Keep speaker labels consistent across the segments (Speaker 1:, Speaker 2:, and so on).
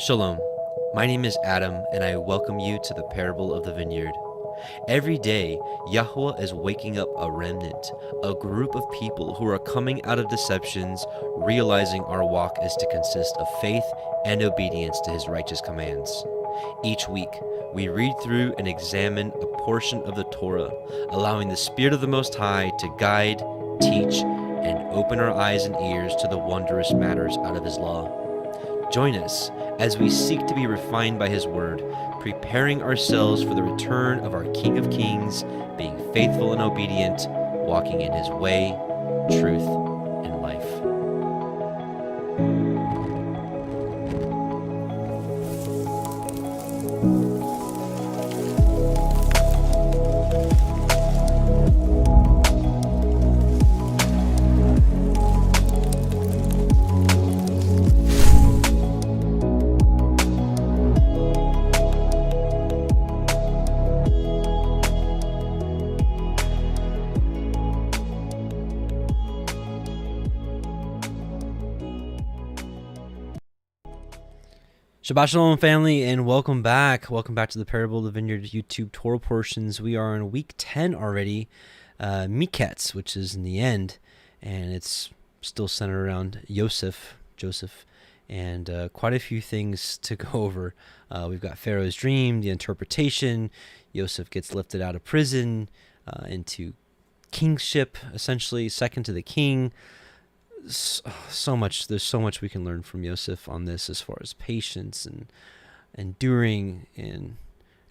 Speaker 1: Shalom, my name is Adam, and I welcome you to the parable of the vineyard. Every day, Yahuah is waking up a remnant, a group of people who are coming out of deceptions, realizing our walk is to consist of faith and obedience to his righteous commands. Each week, we read through and examine a portion of the Torah, allowing the Spirit of the Most High to guide, teach, and open our eyes and ears to the wondrous matters out of his law. Join us as we seek to be refined by his word, preparing ourselves for the return of our King of Kings, being faithful and obedient, walking in his way, truth, and life. Shabbat Shalom, family, and welcome back. Welcome back to the Parable of the Vineyard YouTube Torah portions. We are in week 10 already, Miketz, which is in the end, and it's still centered around Joseph, and quite a few things to go over. We've got Pharaoh's dream, the interpretation. Joseph gets lifted out of prison into kingship, essentially, second to the king. So much. There's so much we can learn from Joseph on this, as far as patience and enduring, and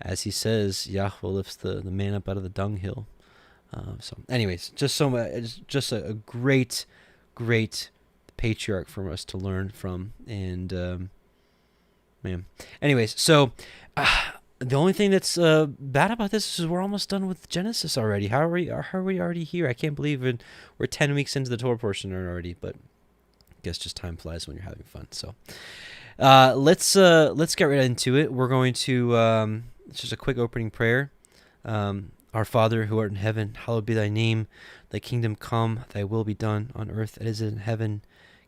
Speaker 1: as he says, Yahuah lifts the man up out of the dunghill. So anyways, just so much, just a great patriarch for us to learn from. And man, anyways, so the only thing that's bad about this is we're almost done with Genesis already. How are we already here? I can't believe we're 10 weeks into the Torah portion already, but I guess just time flies when you're having fun. So let's get right into it. We're going to it's just a quick opening prayer. Our Father who art in heaven, hallowed be thy name. Thy kingdom come, thy will be done on earth as it is in heaven.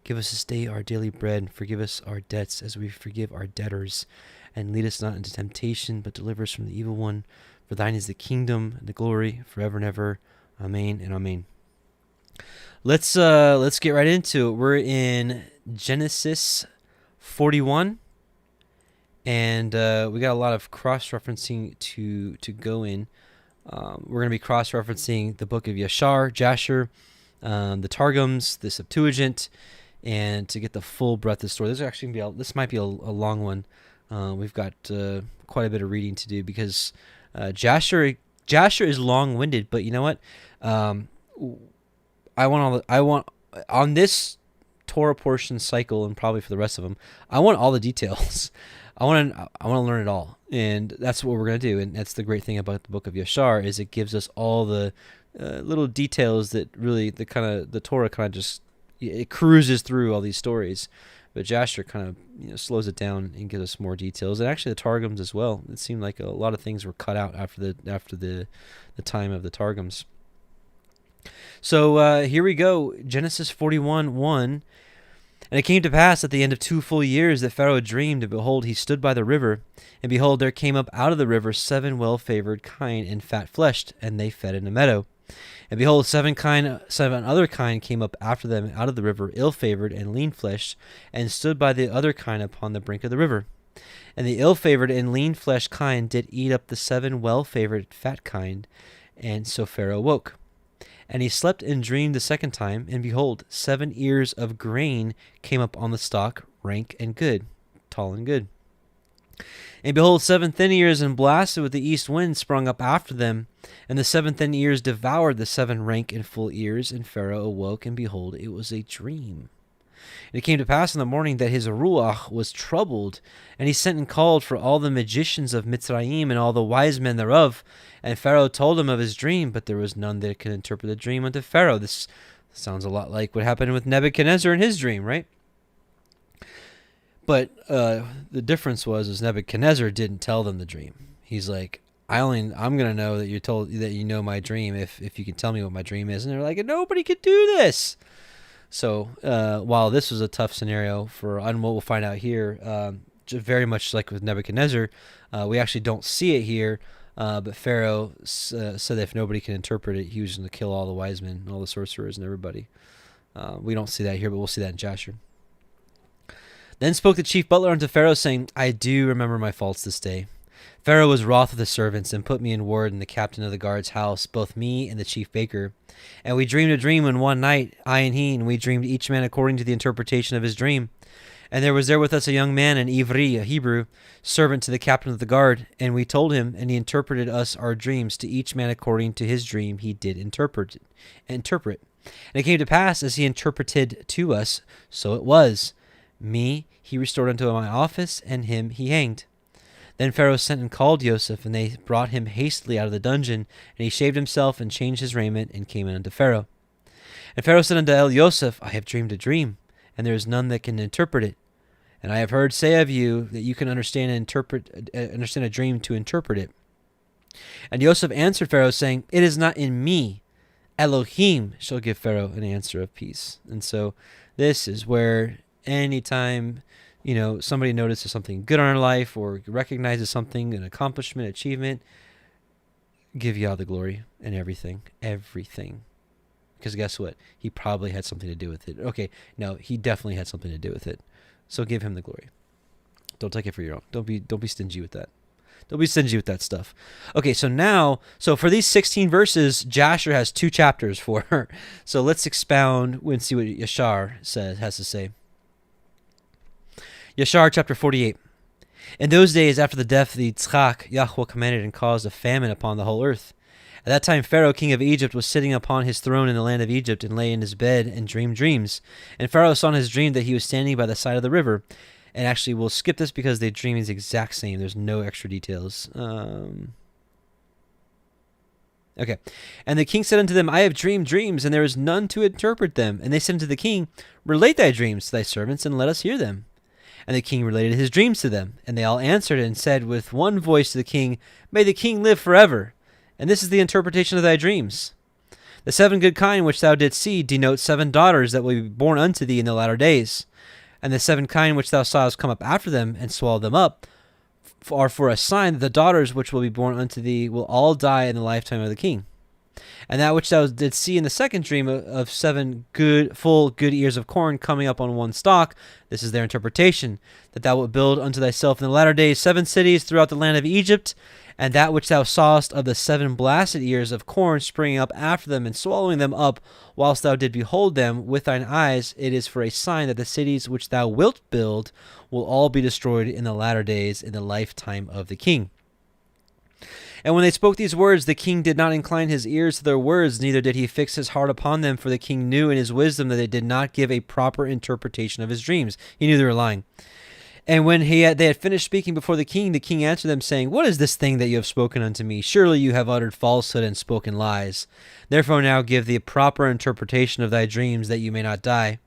Speaker 1: Give us this day our daily bread, and forgive us our debts as we forgive our debtors. And lead us not into temptation, but deliver us from the evil one. For thine is the kingdom and the glory forever and ever. Amen and amen. Let's get right into it. We're in Genesis 41, and we got a lot of cross-referencing to go in. We're going to be cross-referencing the book of Jasher, the Targums, the Septuagint, and to get the full breadth of the story. This might be a long one. We've got quite a bit of reading to do because Jasher is long-winded, but you know what? I want on this Torah portion cycle, and probably for the rest of them, I want all the details. I want to learn it all, and that's what we're gonna do. And that's the great thing about the book of Yashar, is it gives us all the little details that really the Torah kind of just it cruises through all these stories. But Jasher kind of slows it down and gives us more details, and actually the Targums as well. It seemed like a lot of things were cut out after the time of the Targums. So here we go, Genesis 41:1. And it came to pass at the end of 2 full years that Pharaoh dreamed, and behold, he stood by the river, and behold, there came up out of the river 7 well-favored kine and fat-fleshed, and they fed in a meadow. And behold, 7 other kine came up after them out of the river, ill-favored and lean-fleshed, and stood by the other kine upon the brink of the river. And the ill-favored and lean-fleshed kine did eat up the 7 well-favored fat kine, and so Pharaoh woke. And he slept and dreamed the second time, and behold, 7 ears of grain came up on the stalk, rank and good, tall and good. And behold, 7 thin ears and blasted with the east wind sprung up after them, and the 7 thin ears devoured the 7 rank and full ears, and Pharaoh awoke, and behold, it was a dream. And it came to pass in the morning that his ruach was troubled, and he sent and called for all the magicians of Mitzrayim and all the wise men thereof, and Pharaoh told him of his dream, but there was none that could interpret the dream unto Pharaoh. This sounds a lot like what happened with Nebuchadnezzar in his dream, right? But the difference was Nebuchadnezzar didn't tell them the dream. He's like, I'm gonna know that you know my dream if you can tell me what my dream is. And they're like, nobody could do this. So while this was a tough scenario and what we'll find out here, very much like with Nebuchadnezzar. We actually don't see it here, but Pharaoh said that if nobody can interpret it, he was going to kill all the wise men, all the sorcerers, and everybody. We don't see that here, but we'll see that in Jasher. Then spoke the chief butler unto Pharaoh, saying, I do remember my faults this day. Pharaoh was wroth with the servants, and put me in ward in the captain of the guard's house, both me and the chief baker. And we dreamed a dream in one night, I and he, and we dreamed each man according to the interpretation of his dream. And there was there with us a young man, an Ivri, a Hebrew, servant to the captain of the guard. And we told him, and he interpreted us our dreams, to each man according to his dream he did interpret. And it came to pass, as he interpreted to us, so it was. Me he restored unto my office, and him he hanged. Then Pharaoh sent and called Joseph, and they brought him hastily out of the dungeon, and he shaved himself, and changed his raiment, and came in unto Pharaoh. And Pharaoh said unto Joseph, I have dreamed a dream, and there is none that can interpret it. And I have heard say of you that you can understand a dream to interpret it. And Joseph answered Pharaoh, saying, It is not in me. Elohim shall give Pharaoh an answer of peace. And so this is where anytime somebody notices something good in our life or recognizes something, an accomplishment, achievement, give Yah the glory and everything. Because guess what? He probably had something to do with it. Okay, no, he definitely had something to do with it. So give him the glory. Don't take it for your own. Don't be stingy with that. Don't be stingy with that stuff. Okay, so for these 16 verses, Jasher has 2 chapters for. So let's expound and see what Yashar has to say. Yashar chapter 48. In those days after the death of the Yitzchak, Yahuah commanded and caused a famine upon the whole earth. At that time Pharaoh king of Egypt was sitting upon his throne in the land of Egypt, and lay in his bed and dreamed dreams. And Pharaoh saw in his dream that he was standing by the side of the river. And actually we'll skip this because the dream is the exact same. There's no extra details. Okay. And the king said unto them, I have dreamed dreams, and there is none to interpret them. And they said unto the king, Relate thy dreams to thy servants, and let us hear them. And the king related his dreams to them. And they all answered and said with one voice to the king, May the king live forever. And this is the interpretation of thy dreams. The 7 good kine which thou didst see denote 7 daughters that will be born unto thee in the latter days. And the 7 kine which thou sawest come up after them and swallow them up are for a sign that the daughters which will be born unto thee will all die in the lifetime of the king. And that which thou didst see in the second dream of 7 full good ears of corn coming up on one stalk, this is their interpretation, that thou wilt build unto thyself in the latter days 7 cities throughout the land of Egypt. And that which thou sawest of the 7 blasted ears of corn springing up after them and swallowing them up, whilst thou did behold them with thine eyes, it is for a sign that the cities which thou wilt build will all be destroyed in the latter days in the lifetime of the king. And when they spoke these words, the king did not incline his ears to their words, neither did he fix his heart upon them, for the king knew in his wisdom that they did not give a proper interpretation of his dreams. He knew they were lying. And when they had finished speaking before the king answered them, saying, What is this thing that you have spoken unto me? Surely you have uttered falsehood and spoken lies. Therefore now give the proper interpretation of thy dreams, that you may not die.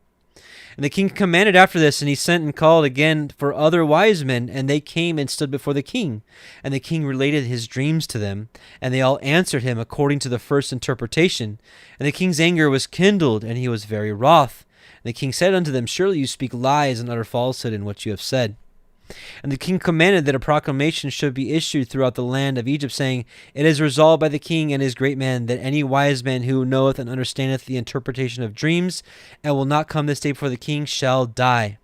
Speaker 1: And the king commanded after this, and he sent and called again for other wise men, and they came and stood before the king. And the king related his dreams to them, and they all answered him according to the first interpretation. And the king's anger was kindled, and he was very wroth. And the king said unto them, Surely you speak lies and utter falsehood in what you have said. And the king commanded that a proclamation should be issued throughout the land of Egypt, saying, It is resolved by the king and his great men, that any wise man who knoweth and understandeth the interpretation of dreams, and will not come this day before the king, shall die.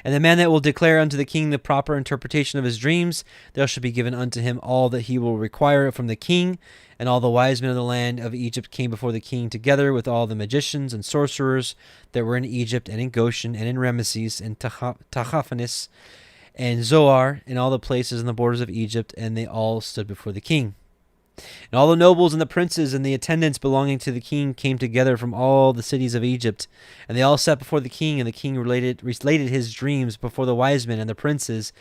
Speaker 1: And the man that will declare unto the king the proper interpretation of his dreams, there shall be given unto him all that he will require from the king. And all the wise men of the land of Egypt came before the king, together with all the magicians and sorcerers that were in Egypt and in Goshen and in Ramesses and Tahaphanes and Zoar, and all the places in the borders of Egypt, and they all stood before the king. And all the nobles and the princes and the attendants belonging to the king came together from all the cities of Egypt, and they all sat before the king, and the king related his dreams before the wise men and the princes,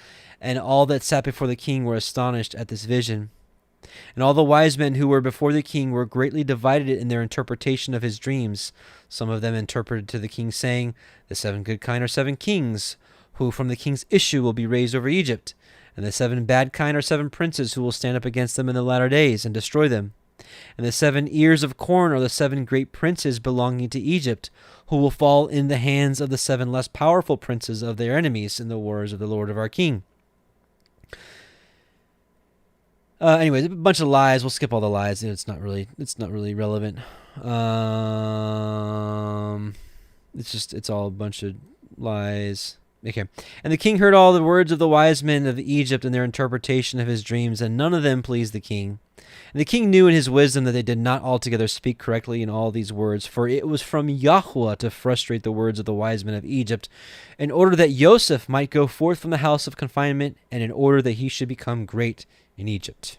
Speaker 1: and all that sat before the king were astonished at this vision. And all the wise men who were before the king were greatly divided in their interpretation of his dreams. Some of them interpreted to the king, saying, The 7 good kine are 7 kings, who from the king's issue will be raised over Egypt. And the 7 bad kine are 7 princes, who will stand up against them in the latter days, and destroy them. And the 7 ears of corn are the 7 great princes belonging to Egypt, who will fall in the hands of the 7 less powerful princes of their enemies in the wars of the Lord of our King. Anyways, a bunch of lies. We'll skip all the lies. It's not really relevant. It's all a bunch of lies. Okay. And the king heard all the words of the wise men of Egypt and their interpretation of his dreams, and none of them pleased the king. And the king knew in his wisdom that they did not altogether speak correctly in all these words, for it was from Yahuah to frustrate the words of the wise men of Egypt, in order that Joseph might go forth from the house of confinement, and in order that he should become great in Egypt.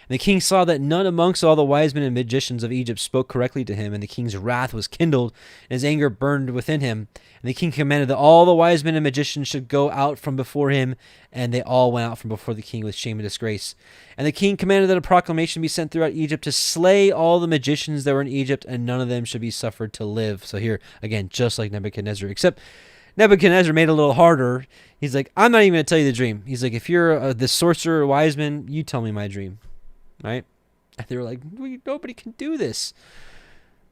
Speaker 1: And the king saw that none amongst all the wise men and magicians of Egypt spoke correctly to him, and the king's wrath was kindled, and his anger burned within him. And the king commanded that all the wise men and magicians should go out from before him, and they all went out from before the king with shame and disgrace. And the king commanded that a proclamation be sent throughout Egypt to slay all the magicians that were in Egypt, and none of them should be suffered to live. So here, again, just like Nebuchadnezzar, except Nebuchadnezzar made it a little harder. He's like, I'm not even going to tell you the dream. He's like, if you're the sorcerer or wise man, you tell me my dream. Right? And they were like, nobody can do this.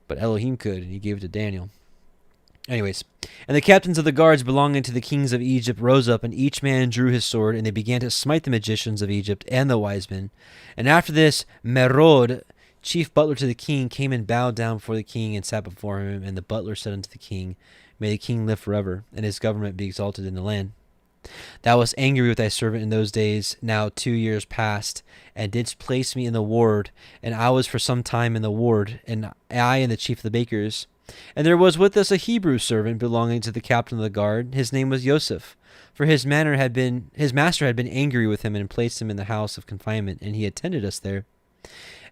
Speaker 1: But Elohim could, and he gave it to Daniel. Anyways, and the captains of the guards belonging to the kings of Egypt rose up, and each man drew his sword, and they began to smite the magicians of Egypt and the wise men. And after this, Merod, chief butler to the king, came and bowed down before the king and sat before him. And the butler said unto the king, May the king live forever, and his government be exalted in the land. Thou wast angry with thy servant in those days, now 2 years past, and didst place me in the ward, and I was for some time in the ward, and I and the chief of the bakers. And there was with us a Hebrew servant belonging to the captain of the guard. His name was Joseph, for his master had been angry with him and placed him in the house of confinement, and he attended us there.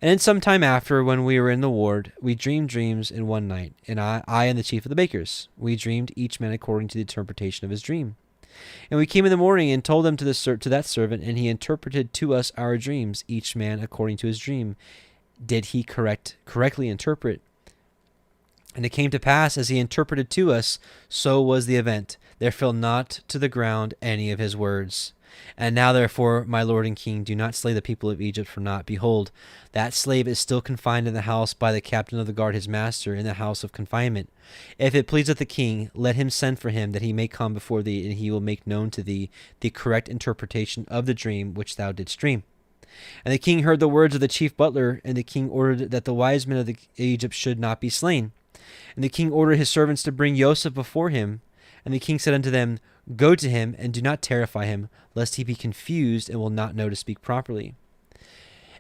Speaker 1: And in some time after, when we were in the ward, we dreamed dreams in one night, and I and the chief of the bakers. We dreamed each man according to the interpretation of his dream. And we came in the morning and told them to that servant, and he interpreted to us our dreams, each man according to his dream. Did he correctly interpret? And it came to pass, as he interpreted to us, so was the event. There fell not to the ground any of his words. And now therefore, my lord and king, do not slay the people of Egypt for naught. Behold, that slave is still confined in the house by the captain of the guard his master, in the house of confinement. If it pleaseth the king, let him send for him, that he may come before thee, and he will make known to thee the correct interpretation of the dream which thou didst dream. And the king heard the words of the chief butler, and the king ordered that the wise men of Egypt should not be slain. And the king ordered his servants to bring Joseph before him. And the king said unto them, Go to him, and do not terrify him, lest he be confused and will not know to speak properly.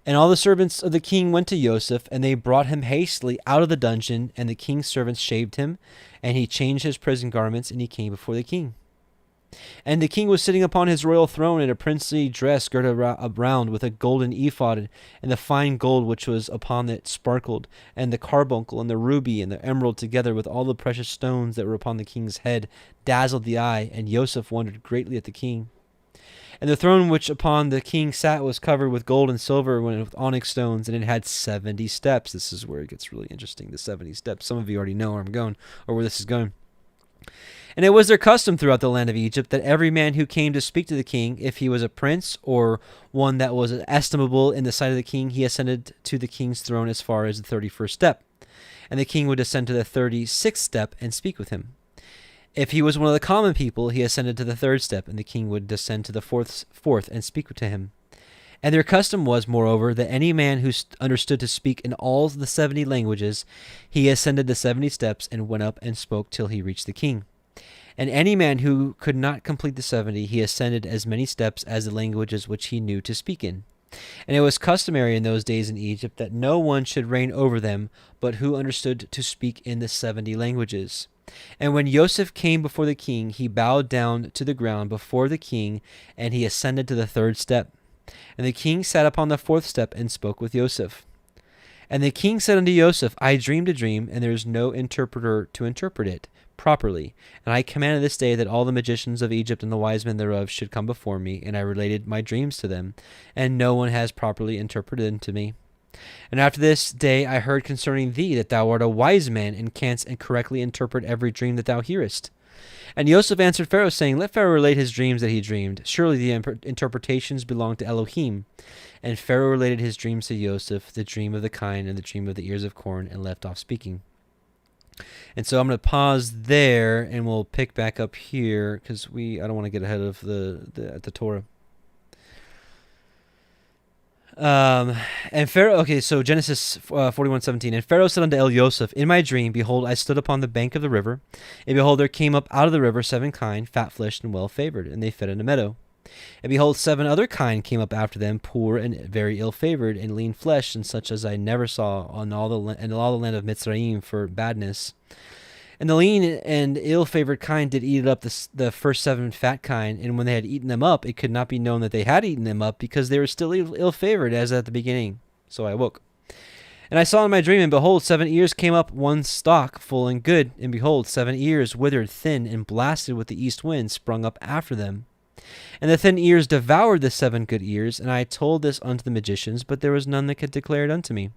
Speaker 1: And all the servants of the king went to Joseph, and they brought him hastily out of the dungeon, and the king's servants shaved him, and he changed his prison garments, and he came before the king. And the king was sitting upon his royal throne in a princely dress girt around with a golden ephod, and the fine gold which was upon it sparkled, and the carbuncle and the ruby and the emerald, together with all the precious stones that were upon the king's head, dazzled the eye, and Joseph wondered greatly at the king. And the throne which upon the king sat was covered with gold and silver, with onyx stones, and it had 70 steps. This is where it gets really interesting, the 70 steps. Some of you already know where I'm going, or where this is going. And it was their custom throughout the land of Egypt that every man who came to speak to the king, if he was a prince or one that was estimable in the sight of the king, he ascended to the king's throne as far as the 31st step. And the king would ascend to the 36th step and speak with him. If he was one of the common people, he ascended to the 3rd step, and the king would descend to the fourth and speak to him. And their custom was, moreover, that any man who understood to speak in all the 70 languages, he ascended the 70 steps and went up and spoke till he reached the king. And any man who could not complete the 70, he ascended as many steps as the languages which he knew to speak in. And it was customary in those days in Egypt that no one should reign over them, but who understood to speak in the 70 languages. And when Joseph came before the king, he bowed down to the ground before the king, and he ascended to the 3rd step. And the king sat upon the 4th step and spoke with Joseph. And the king said unto Joseph, I dreamed a dream, and there is no interpreter to interpret it properly. And I commanded this day that all the magicians of Egypt and the wise men thereof should come before me, and I related my dreams to them, and no one has properly interpreted them to me. And after this day I heard concerning thee that thou art a wise man, and canst and correctly interpret every dream that thou hearest. And Yosef answered Pharaoh, saying, Let Pharaoh relate his dreams that he dreamed. Surely the interpretations belong to Elohim. And Pharaoh related his dreams to Yosef, the dream of the kine and the dream of the ears of corn, and left off speaking. And so I'm going to pause there, and we'll pick back up here, because I don't want to get ahead of the Torah. And Pharaoh, okay, so Genesis 41:17. And Pharaoh said unto El Yosef, In my dream, behold, I stood upon the bank of the river, and behold, there came up out of the river 7 kine, fat-fleshed and well-favored, and they fed in a meadow. And behold, 7 other kine came up after them, poor and very ill-favored, and lean-fleshed, and such as I never saw in all the land of Mitzrayim for badness. And the lean and ill-favored kine did eat up the first 7 fat kine, and when they had eaten them up, it could not be known that they had eaten them up, because they were still ill-favored as at the beginning. So I awoke. And I saw in my dream, and behold, 7 ears came up, one stalk, full and good, and behold, 7 ears, withered, thin, and blasted with the east wind, sprung up after them. And the thin ears devoured the 7 good ears, and I told this unto the magicians, but there was none that could declare it unto me.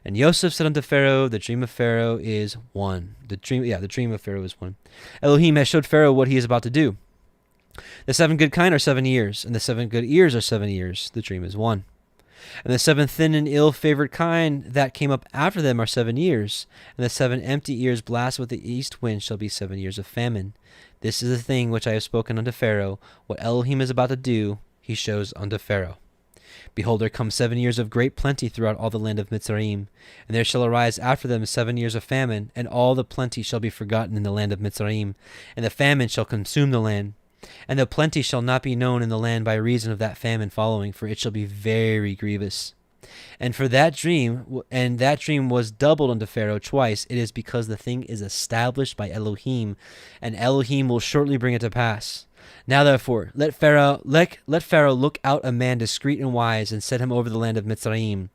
Speaker 1: And Yosef said unto Pharaoh, The dream of Pharaoh is one. The dream of Pharaoh is one. Elohim has showed Pharaoh what he is about to do. The 7 good kine are 7 years, and the 7 good ears are 7 years. The dream is one. And the 7 thin and ill-favored kine that came up after them are 7 years, and the 7 empty ears blasted with the east wind shall be 7 years of famine. This is the thing which I have spoken unto Pharaoh. What Elohim is about to do, he shows unto Pharaoh. Behold, there come 7 years of great plenty throughout all the land of Mitzrayim, and there shall arise after them 7 years of famine, and all the plenty shall be forgotten in the land of Mitzrayim, and the famine shall consume the land. And the plenty shall not be known in the land by reason of that famine following, for it shall be very grievous. And for that dream, was doubled unto Pharaoh twice, it is because the thing is established by Elohim, and Elohim will shortly bring it to pass. Now therefore, let Pharaoh look out a man discreet and wise, and set him over the land of Mitzrayim.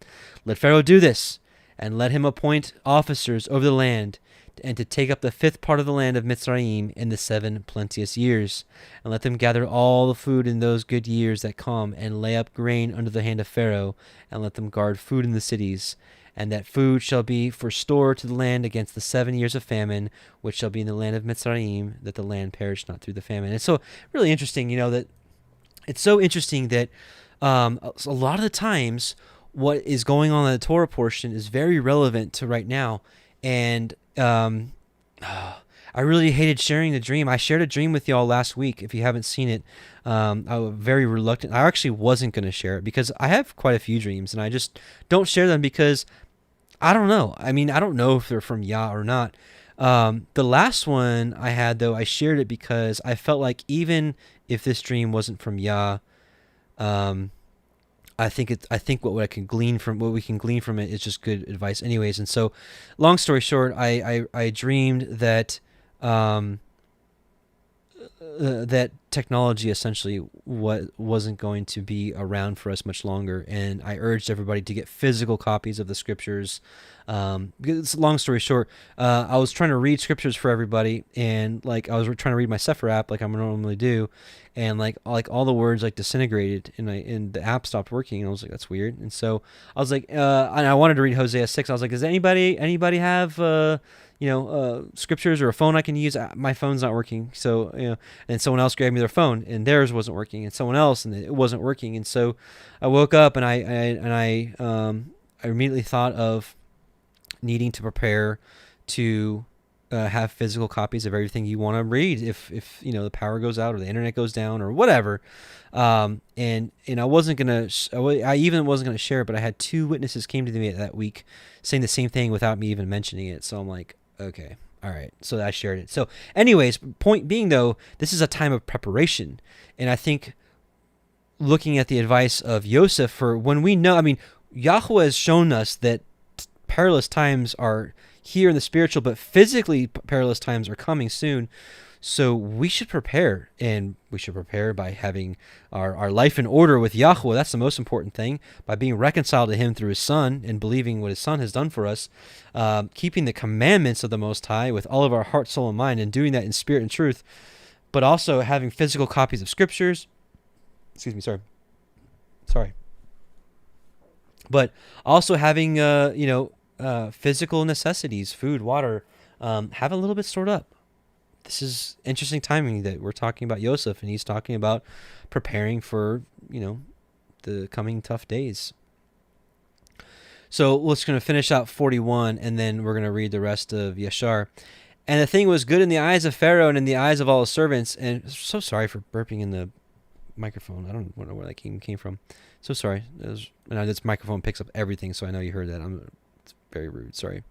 Speaker 1: Let Pharaoh do this, and let him appoint officers over the land, and to take up the 5th part of the land of Mitzrayim in the 7 plenteous years. And let them gather all the food in those good years that come, and lay up grain under the hand of Pharaoh, and let them guard food in the cities. And that food shall be for store to the land against the 7 years of famine, which shall be in the land of Mitzrayim, that the land perish not through the famine. And so really interesting, that it's so interesting that a lot of the times what is going on in the Torah portion is very relevant to right now. And I really hated sharing the dream. I shared a dream with y'all last week. If you haven't seen it, I was very reluctant. I actually wasn't going to share it because I have quite a few dreams, and I just don't share them because I don't know. I mean, I don't know if they're from Yah or not. The last one I had, though, I shared it because I felt like even if this dream wasn't from Yah, I think what we can glean from it is just good advice, anyways. And so, long story short, I dreamed that that technology essentially wasn't going to be around for us much longer, and I urged everybody to get physical copies of the scriptures. Because long story short, I was trying to read scriptures for everybody, and I was trying to read my Sefer app like I normally do, and like all the words disintegrated, and the app stopped working, and I was like, that's weird. And so I was like, and I wanted to read Hosea 6. I was like, does anybody have scriptures or a phone I can use? My phone's not working. So, and someone else grabbed me their phone, and theirs wasn't working, and someone else, and it wasn't working. And so I woke up, and I immediately thought of needing to prepare to have physical copies of everything you want to read if the power goes out or the internet goes down or whatever. And I wasn't gonna share it, but I had 2 witnesses came to me that week saying the same thing without me even mentioning it. So I'm like, okay, all right. So I shared it. So anyways, point being though, this is a time of preparation, and I think looking at the advice of Yosef for when we know, Yahuah has shown us that perilous times are here in the spiritual, but physically perilous times are coming soon. So we should prepare, and we should prepare by having our life in order with Yahuah. That's the most important thing, by being reconciled to him through his Son and believing what his Son has done for us, keeping the commandments of the Most High with all of our heart, soul, and mind, and doing that in spirit and truth, but also having physical copies of scriptures. Excuse me, sorry. but also having physical necessities, food, water, have a little bit stored up. This is interesting timing that we're talking about Yosef, and he's talking about preparing for the coming tough days. So we're just going to finish out 41, and then we're going to read the rest of Yashar. And the thing was good in the eyes of Pharaoh and in the eyes of all his servants. And so sorry for burping in the microphone. I don't know where that came from. So sorry. This microphone picks up everything, so I know you heard that. It's very rude. Sorry.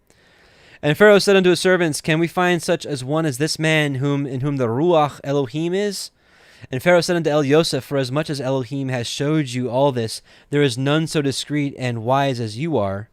Speaker 1: And Pharaoh said unto his servants, can we find such as one as this man in whom the Yahuah Elohiym is? And Pharaoh said unto Yosef, for as much as Elohim has showed you all this, there is none so discreet and wise as you are.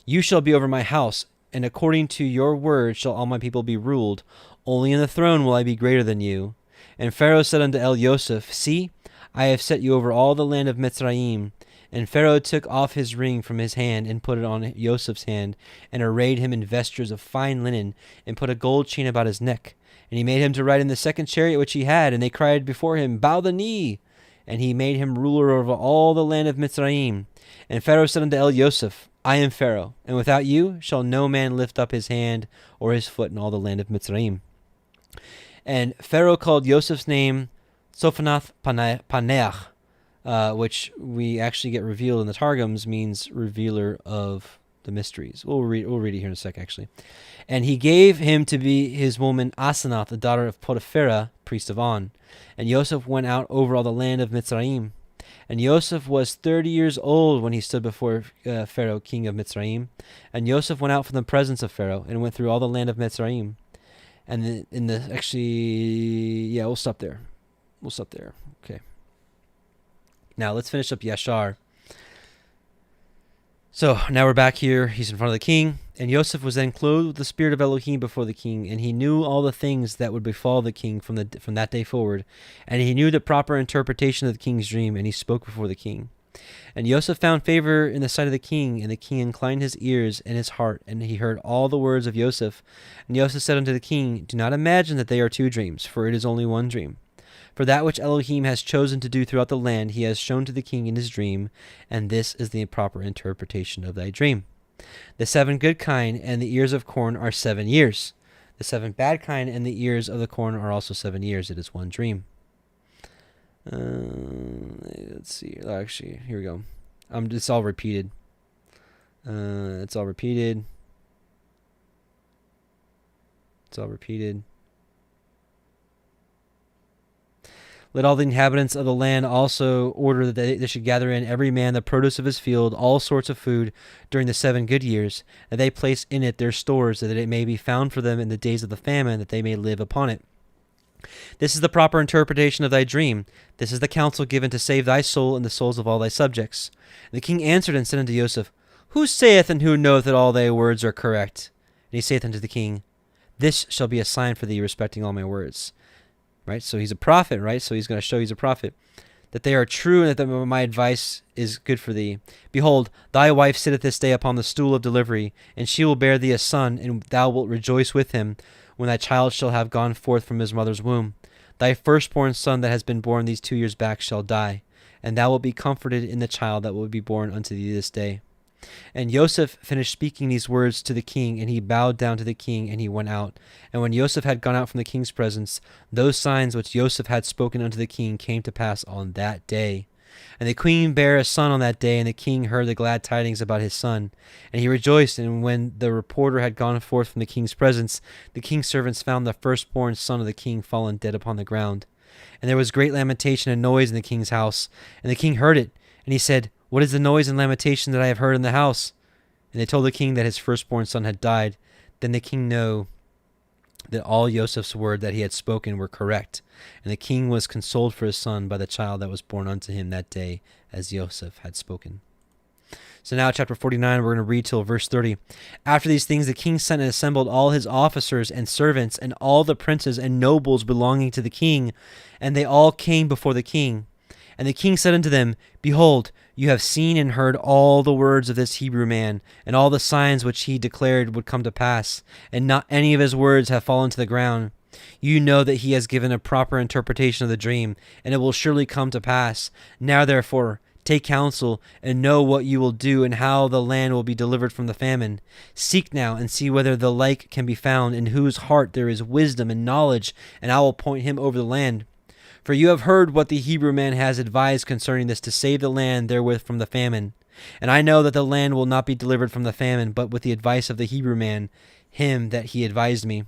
Speaker 1: You shall be over my house, and according to your word shall all my people be ruled. Only in the throne will I be greater than you. And Pharaoh said unto Yosef, see, I have set you over all the land of Mitzrayim. And Pharaoh took off his ring from his hand, and put it on Yosef's hand, and arrayed him in vestures of fine linen, and put a gold chain about his neck. And he made him to ride in the second chariot which he had, and they cried before him, bow the knee. And he made him ruler over all the land of Mitzrayim. And Pharaoh said unto Yosef, I am Pharaoh, and without you shall no man lift up his hand or his foot in all the land of Mitzrayim. And Pharaoh called Yosef's name Sophanath Paneach, which we actually get revealed in the Targums means revealer of the mysteries. We'll read it here in a sec, actually. And he gave him to be his woman Asenath, the daughter of Potipharah, priest of On. And Yosef went out over all the land of Mitzrayim. And Yosef was 30 years old when he stood before Pharaoh, king of Mitzrayim. And Yosef went out from the presence of Pharaoh and went through all the land of Mitzrayim. And we'll stop there. Okay. Now let's finish up Yashar. So now we're back here. He's in front of the king. And Yosef was then clothed with the spirit of Elohim before the king, and he knew all the things that would befall the king from that day forward. And he knew the proper interpretation of the king's dream, and he spoke before the king. And Yosef found favor in the sight of the king, and the king inclined his ears and his heart, and he heard all the words of Yosef. And Yosef said unto the king, do not imagine that they are two dreams, for it is only one dream. For that which Elohim has chosen to do throughout the land, he has shown to the king in his dream, and this is the proper interpretation of thy dream. The 7 good kine and the ears of corn are 7 years. The 7 bad kine and the ears of the corn are also 7 years. It is one dream. Let's see. Actually, here we go. It's all repeated. It's all repeated. Let all the inhabitants of the land also order that they should gather in every man the produce of his field, all sorts of food, during the 7 good years, that they place in it their stores, that it may be found for them in the days of the famine, that they may live upon it. This is the proper interpretation of thy dream. This is the counsel given to save thy soul and the souls of all thy subjects. And the king answered and said unto Yosef, who saith and who knoweth that all thy words are correct? And he saith unto the king, this shall be a sign for thee respecting all my words. Right, so he's a prophet, right? So he's going to show he's a prophet, that they are true, and that my advice is good for thee. Behold, thy wife sitteth this day upon the stool of delivery, and she will bear thee a son, and thou wilt rejoice with him, when thy child shall have gone forth from his mother's womb. Thy firstborn son that has been born these 2 years back shall die, and thou wilt be comforted in the child that will be born unto thee this day. And Yosef finished speaking these words to the king, and he bowed down to the king, and he went out. And when Yosef had gone out from the king's presence, those signs which Yosef had spoken unto the king came to pass on that day. And the queen bare a son on that day, and the king heard the glad tidings about his son. And he rejoiced, and when the reporter had gone forth from the king's presence, the king's servants found the firstborn son of the king fallen dead upon the ground. And there was great lamentation and noise in the king's house. And the king heard it, and he said, what is the noise and lamentation that I have heard in the house? And they told the king that his firstborn son had died. Then the king knew that all Joseph's word that he had spoken were correct. And the king was consoled for his son by the child that was born unto him that day, as Joseph had spoken. So now chapter 49, we're going to read till verse 30. After these things the king sent and assembled all his officers and servants and all the princes and nobles belonging to the king, and they all came before the king. And the king said unto them, behold, you have seen and heard all the words of this Hebrew man, and all the signs which he declared would come to pass, and not any of his words have fallen to the ground. You know that he has given a proper interpretation of the dream, and it will surely come to pass. Now therefore, Take counsel and know what you will do and how the land will be delivered from the famine. Seek now and see whether the like can be found, in whose heart there is wisdom and knowledge, and I will point him over the land. For you have heard what the Hebrew man has advised concerning this, to save the land therewith from the famine. And I know that the land will not be delivered from the famine, but with the advice of the Hebrew man, him that he advised me.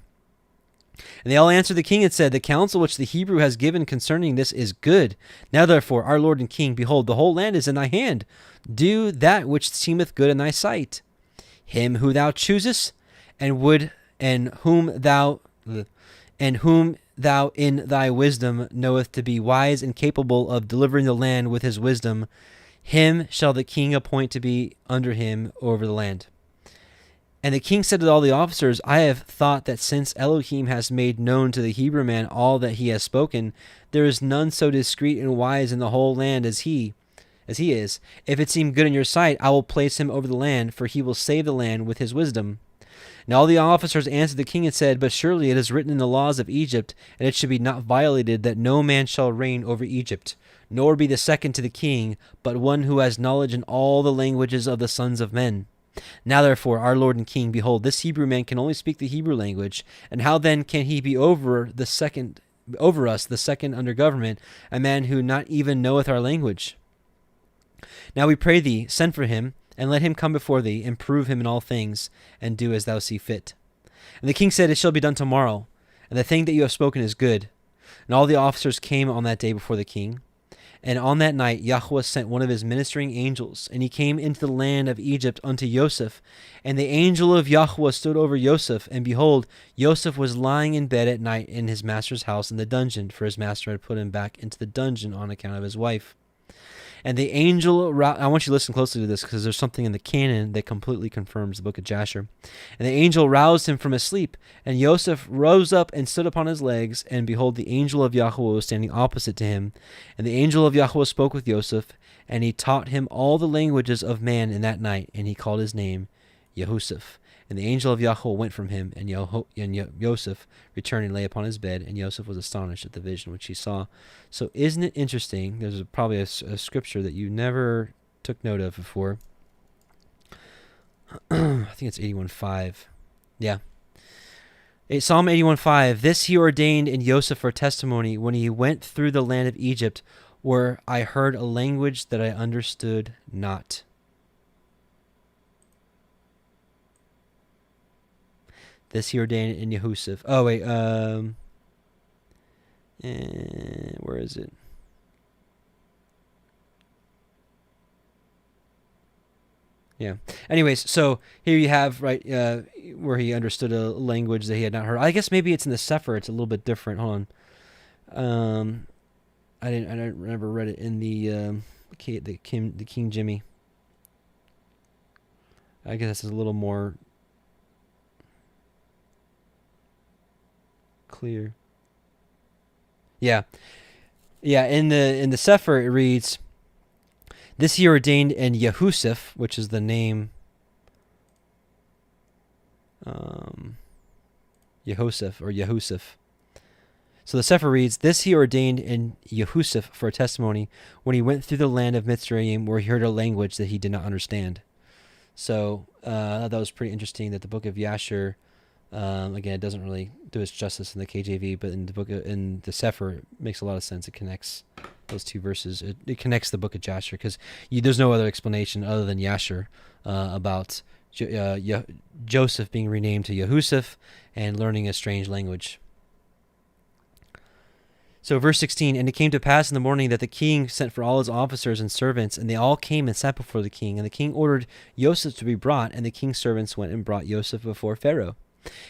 Speaker 1: And they all answered the king and said, The counsel which the Hebrew has given concerning this is good. Now therefore, our Lord and King, behold, the whole land is in thy hand. Do that which seemeth good in thy sight. Him who thou choosest, and whom thou in thy wisdom knoweth to be wise and capable of delivering the land with his wisdom, him shall the king appoint to be under him over the land. And the king said to all the officers, I have thought that since Elohim has made known to the Hebrew man all that he has spoken, there is none so discreet and wise in the whole land as he is. If it seem good in your sight, I will place him over the land, for he will save the land with his wisdom. And all the officers answered the king and said, But surely it is written in the laws of Egypt, and it should be not violated, that no man shall reign over Egypt, nor be the second to the king, but one who has knowledge in all the languages of the sons of men. Now therefore, our Lord and King, behold, this Hebrew man can only speak the Hebrew language, and how then can he be over us, the second under government, a man who not even knoweth our language? Now we pray thee, send for him, and let him come before thee, and prove him in all things, and do as thou see fit. And the king said, It shall be done tomorrow, and the thing that you have spoken is good. And all the officers came on that day before the king. And on that night Yahuah sent one of his ministering angels, and he came into the land of Egypt unto Joseph. And the angel of Yahuah stood over Joseph, and behold, Joseph was lying in bed at night in his master's house in the dungeon, for his master had put him back into the dungeon on account of his wife. And the angel, I want you to listen closely to this, because there's something in the canon that completely confirms the book of Jasher. And the angel roused him from his sleep, and Joseph rose up and stood upon his legs, and behold, the angel of Yahuah was standing opposite to him. And the angel of Yahuah spoke with Joseph, and he taught him all the languages of man in that night, and he called his name Yehuseph. And the angel of Yahuah went from him, and Joseph returned and lay upon his bed, and Joseph was astonished at the vision which he saw. So isn't it interesting? There's probably a scripture that you never took note of before. I think it's 81:5. Yeah. Psalm 81:5. This he ordained in Joseph for testimony when he went through the land of Egypt, where I heard a language that I understood not. This he ordained in Yehuseph. Oh, wait. Where is it? Yeah. Anyways, so here you have, right, where he understood a language that he had not heard. I guess maybe it's in the Sefer. It's a little bit different. Hold on. I never read it in the King Jimmy. I guess it's a little more clear. Yeah. In the Sefer it reads, "This he ordained in Yehuseph," which is the name. Yehoseph or Yehuseph. So the Sefer reads, "This he ordained in Yehuseph for a testimony when he went through the land of Mitzrayim, where he heard a language that he did not understand." So that was pretty interesting. That the book of Yasher. Again, it doesn't really do its justice in the KJV, but in the Sefer, it makes a lot of sense. It connects those two verses. It connects the book of Jasher, because there's no other explanation other than Yasher about Joseph being renamed to Yehuseph and learning a strange language. So verse 16, "And it came to pass in the morning that the king sent for all his officers and servants, and they all came and sat before the king. And the king ordered Joseph to be brought, and the king's servants went and brought Joseph before Pharaoh.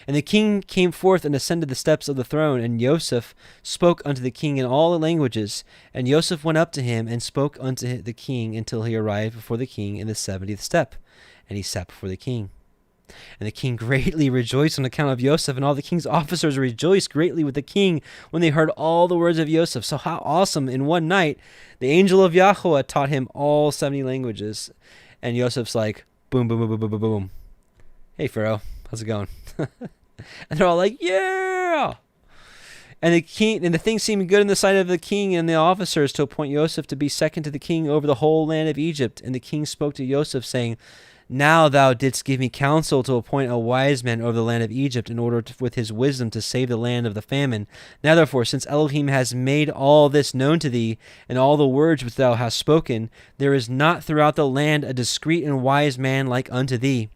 Speaker 1: And the king came forth and ascended the steps of the throne, and Joseph spoke unto the king in all the languages. And Joseph went up to him and spoke unto the king until he arrived before the king in the 70th step. And he sat before the king. And the king greatly rejoiced on account of Joseph, and all the king's officers rejoiced greatly with the king when they heard all the words of Joseph." So how awesome! In one night, the angel of Yahuah taught him all 70 languages. And Joseph's like, boom, boom, boom, boom, boom, boom, boom. "Hey, Pharaoh, how's it going?" And they're all like, "Yeah!" And the thing seemed good in the sight of the king and the officers to appoint Joseph to be second to the king over the whole land of Egypt. And the king spoke to Joseph, saying, Now thou didst give me counsel to appoint a wise man over the land of Egypt, in order with his wisdom to save the land of the famine. Now therefore, since Elohim has made all this known to thee, and all the words which thou hast spoken, there is not throughout the land a discreet and wise man like unto thee.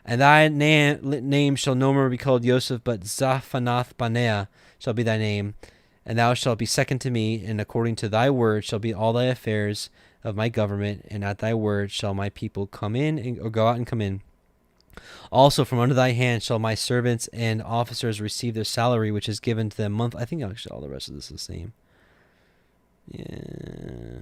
Speaker 1: And thy name shall no more be called Joseph, but Zaphanath Paneah shall be thy name. And thou shalt be second to me, and according to thy word shall be all thy affairs of my government, and at thy word shall my people come in, or go out and come in. Also from under thy hand shall my servants and officers receive their salary, which is given to them month. I think actually all the rest of this is the same. Yeah.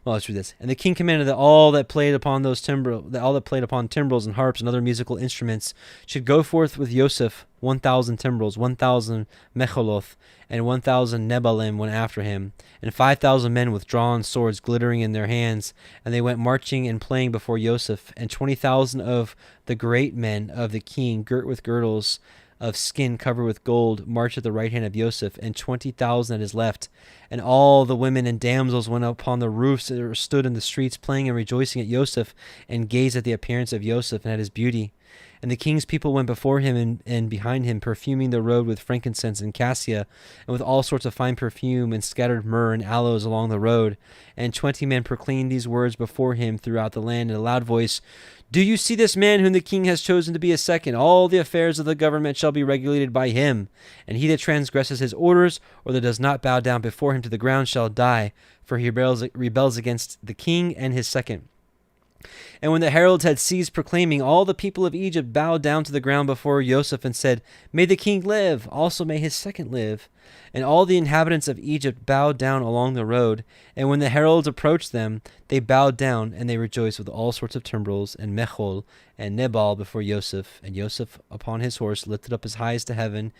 Speaker 1: Well, let's read this. And the king commanded that all that played upon timbrels and harps and other musical instruments should go forth with Joseph 1,000 timbrels, 1,000 mecholoth, and 1,000 nebalim went after him, and 5,000 men with drawn swords glittering in their hands. And they went marching and playing before Joseph, and 20,000 of the great men of the king, girt with girdles of skin covered with gold, marched at the right hand of Joseph, and 20,000 at his left. And all the women and damsels went upon the roofs and stood in the streets, playing and rejoicing at Joseph, and gazed at the appearance of Joseph and at his beauty. And the king's people went before him and behind him, perfuming the road with frankincense and cassia, and with all sorts of fine perfume, and scattered myrrh and aloes along the road. And 20 men proclaimed these words before him throughout the land in a loud voice, Do you see this man whom the king has chosen to be a second? All the affairs of the government shall be regulated by him. And he that transgresses his orders, or that does not bow down before him to the ground, shall die, for he rebels against the king and his second. And when the heralds had ceased proclaiming, all the people of Egypt bowed down to the ground before Joseph and said, May the king live, also may his second live. And all the inhabitants of Egypt bowed down along the road. And when the heralds approached them, they bowed down, and they rejoiced with all sorts of timbrels and mechol and nebal before Joseph. And Joseph upon his horse lifted up his eyes to heaven,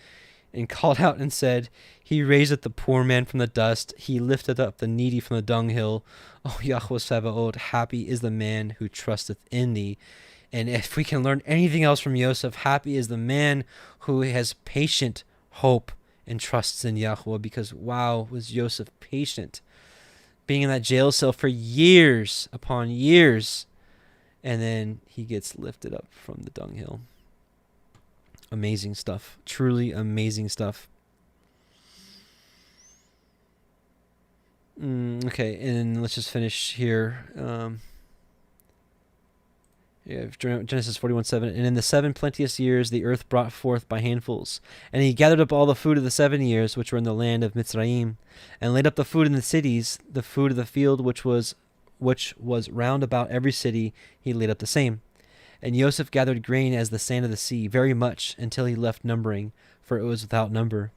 Speaker 1: and called out and said, He raiseth the poor man from the dust, he lifteth up the needy from the dunghill. O Yahuah Sabaoth, happy is the man who trusteth in thee. And if we can learn anything else from Joseph, happy is the man who has patient hope and trusts in Yahuwah, because wow, was Joseph patient, being in that jail cell for years upon years, and then he gets lifted up from the dunghill. Amazing stuff. Truly amazing stuff. Okay, and let's just finish here. Genesis 41:7. And in the 7 plenteous years the earth brought forth by handfuls. And he gathered up all the food of the 7 years which were in the land of Mitzrayim, and laid up the food in the cities, the food of the field which was round about every city, he laid up the same. And Joseph gathered grain as the sand of the sea, very much, until he left numbering, for it was without number.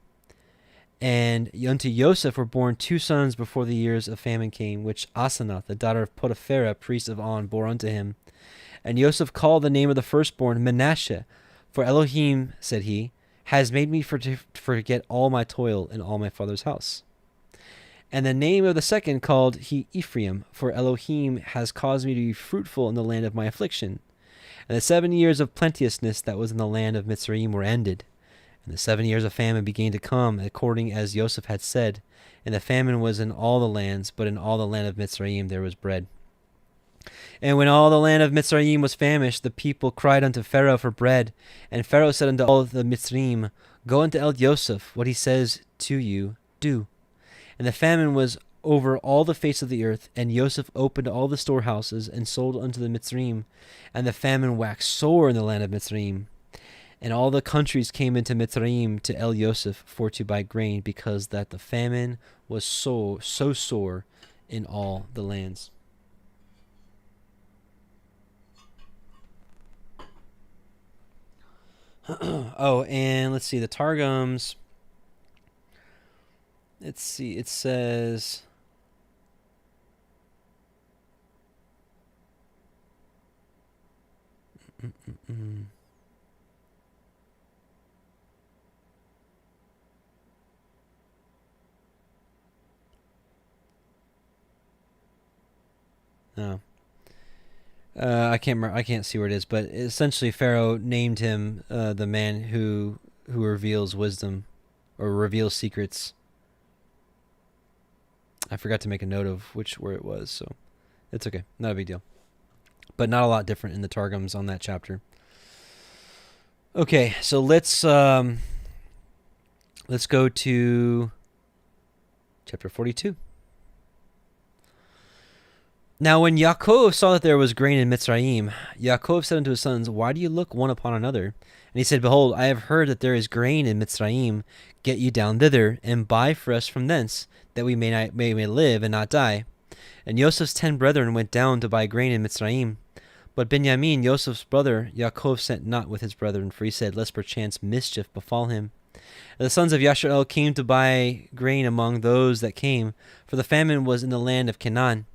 Speaker 1: And unto Joseph were born 2 sons before the years of famine came, which Asenath, the daughter of Potipharah, priest of On, bore unto him. And Joseph called the name of the firstborn Manasseh, for Elohim, said he, has made me forget all my toil in all my father's house. And the name of the second called he Ephraim, for Elohim has caused me to be fruitful in the land of my affliction. And the 7 years of plenteousness that was in the land of Mitzrayim were ended. And the 7 years of famine began to come, according as Joseph had said. And the famine was in all the lands, but in all the land of Mitzrayim there was bread. And when all the land of Mitzrayim was famished, the people cried unto Pharaoh for bread. And Pharaoh said unto all the Mitzrayim, Go unto El Joseph, what he says to you, do. And the famine was over all the face of the earth, and Joseph opened all the storehouses, and sold unto the Mitzrayim. And the famine waxed sore in the land of Mitzrayim. And all the countries came into Mitzrayim to El Joseph for to buy grain, because that the famine was so sore in all the lands. Oh, and let's see, the Targums. Let's see, it says... No. I can't see where it is, but essentially Pharaoh named him the man who who reveals wisdom or reveals secrets. I forgot to make a note of where it was, so it's okay. Not a big deal. But not a lot different in the Targums on that chapter. Okay, so let's go to chapter 42. Now when Yaakov saw that there was grain in Mitzrayim, Yaakov said unto his sons, Why do you look one upon another? And he said, Behold, I have heard that there is grain in Mitzrayim. Get you down thither, and buy for us from thence, that we may live and not die. And Joseph's 10 brethren went down to buy grain in Mitzrayim. But Benjamin, Joseph's brother, Yaakov sent not with his brethren, for he said, Lest perchance mischief befall him. And the sons of Yasharel came to buy grain among those that came, for the famine was in the land of Canaan.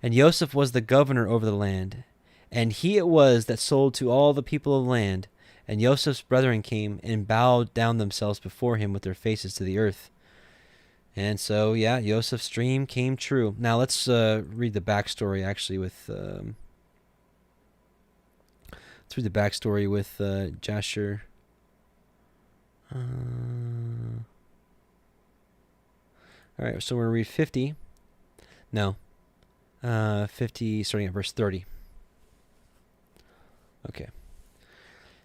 Speaker 1: And Joseph was the governor over the land. And he it was that sold to all the people of the land. And Joseph's brethren came and bowed down themselves before him with their faces to the earth. And so, yeah, Joseph's dream came true. Now let's read the backstory actually with... let's read the backstory with Jasher. All right, so we're going to read 50. No. 50, starting at verse 30. Okay.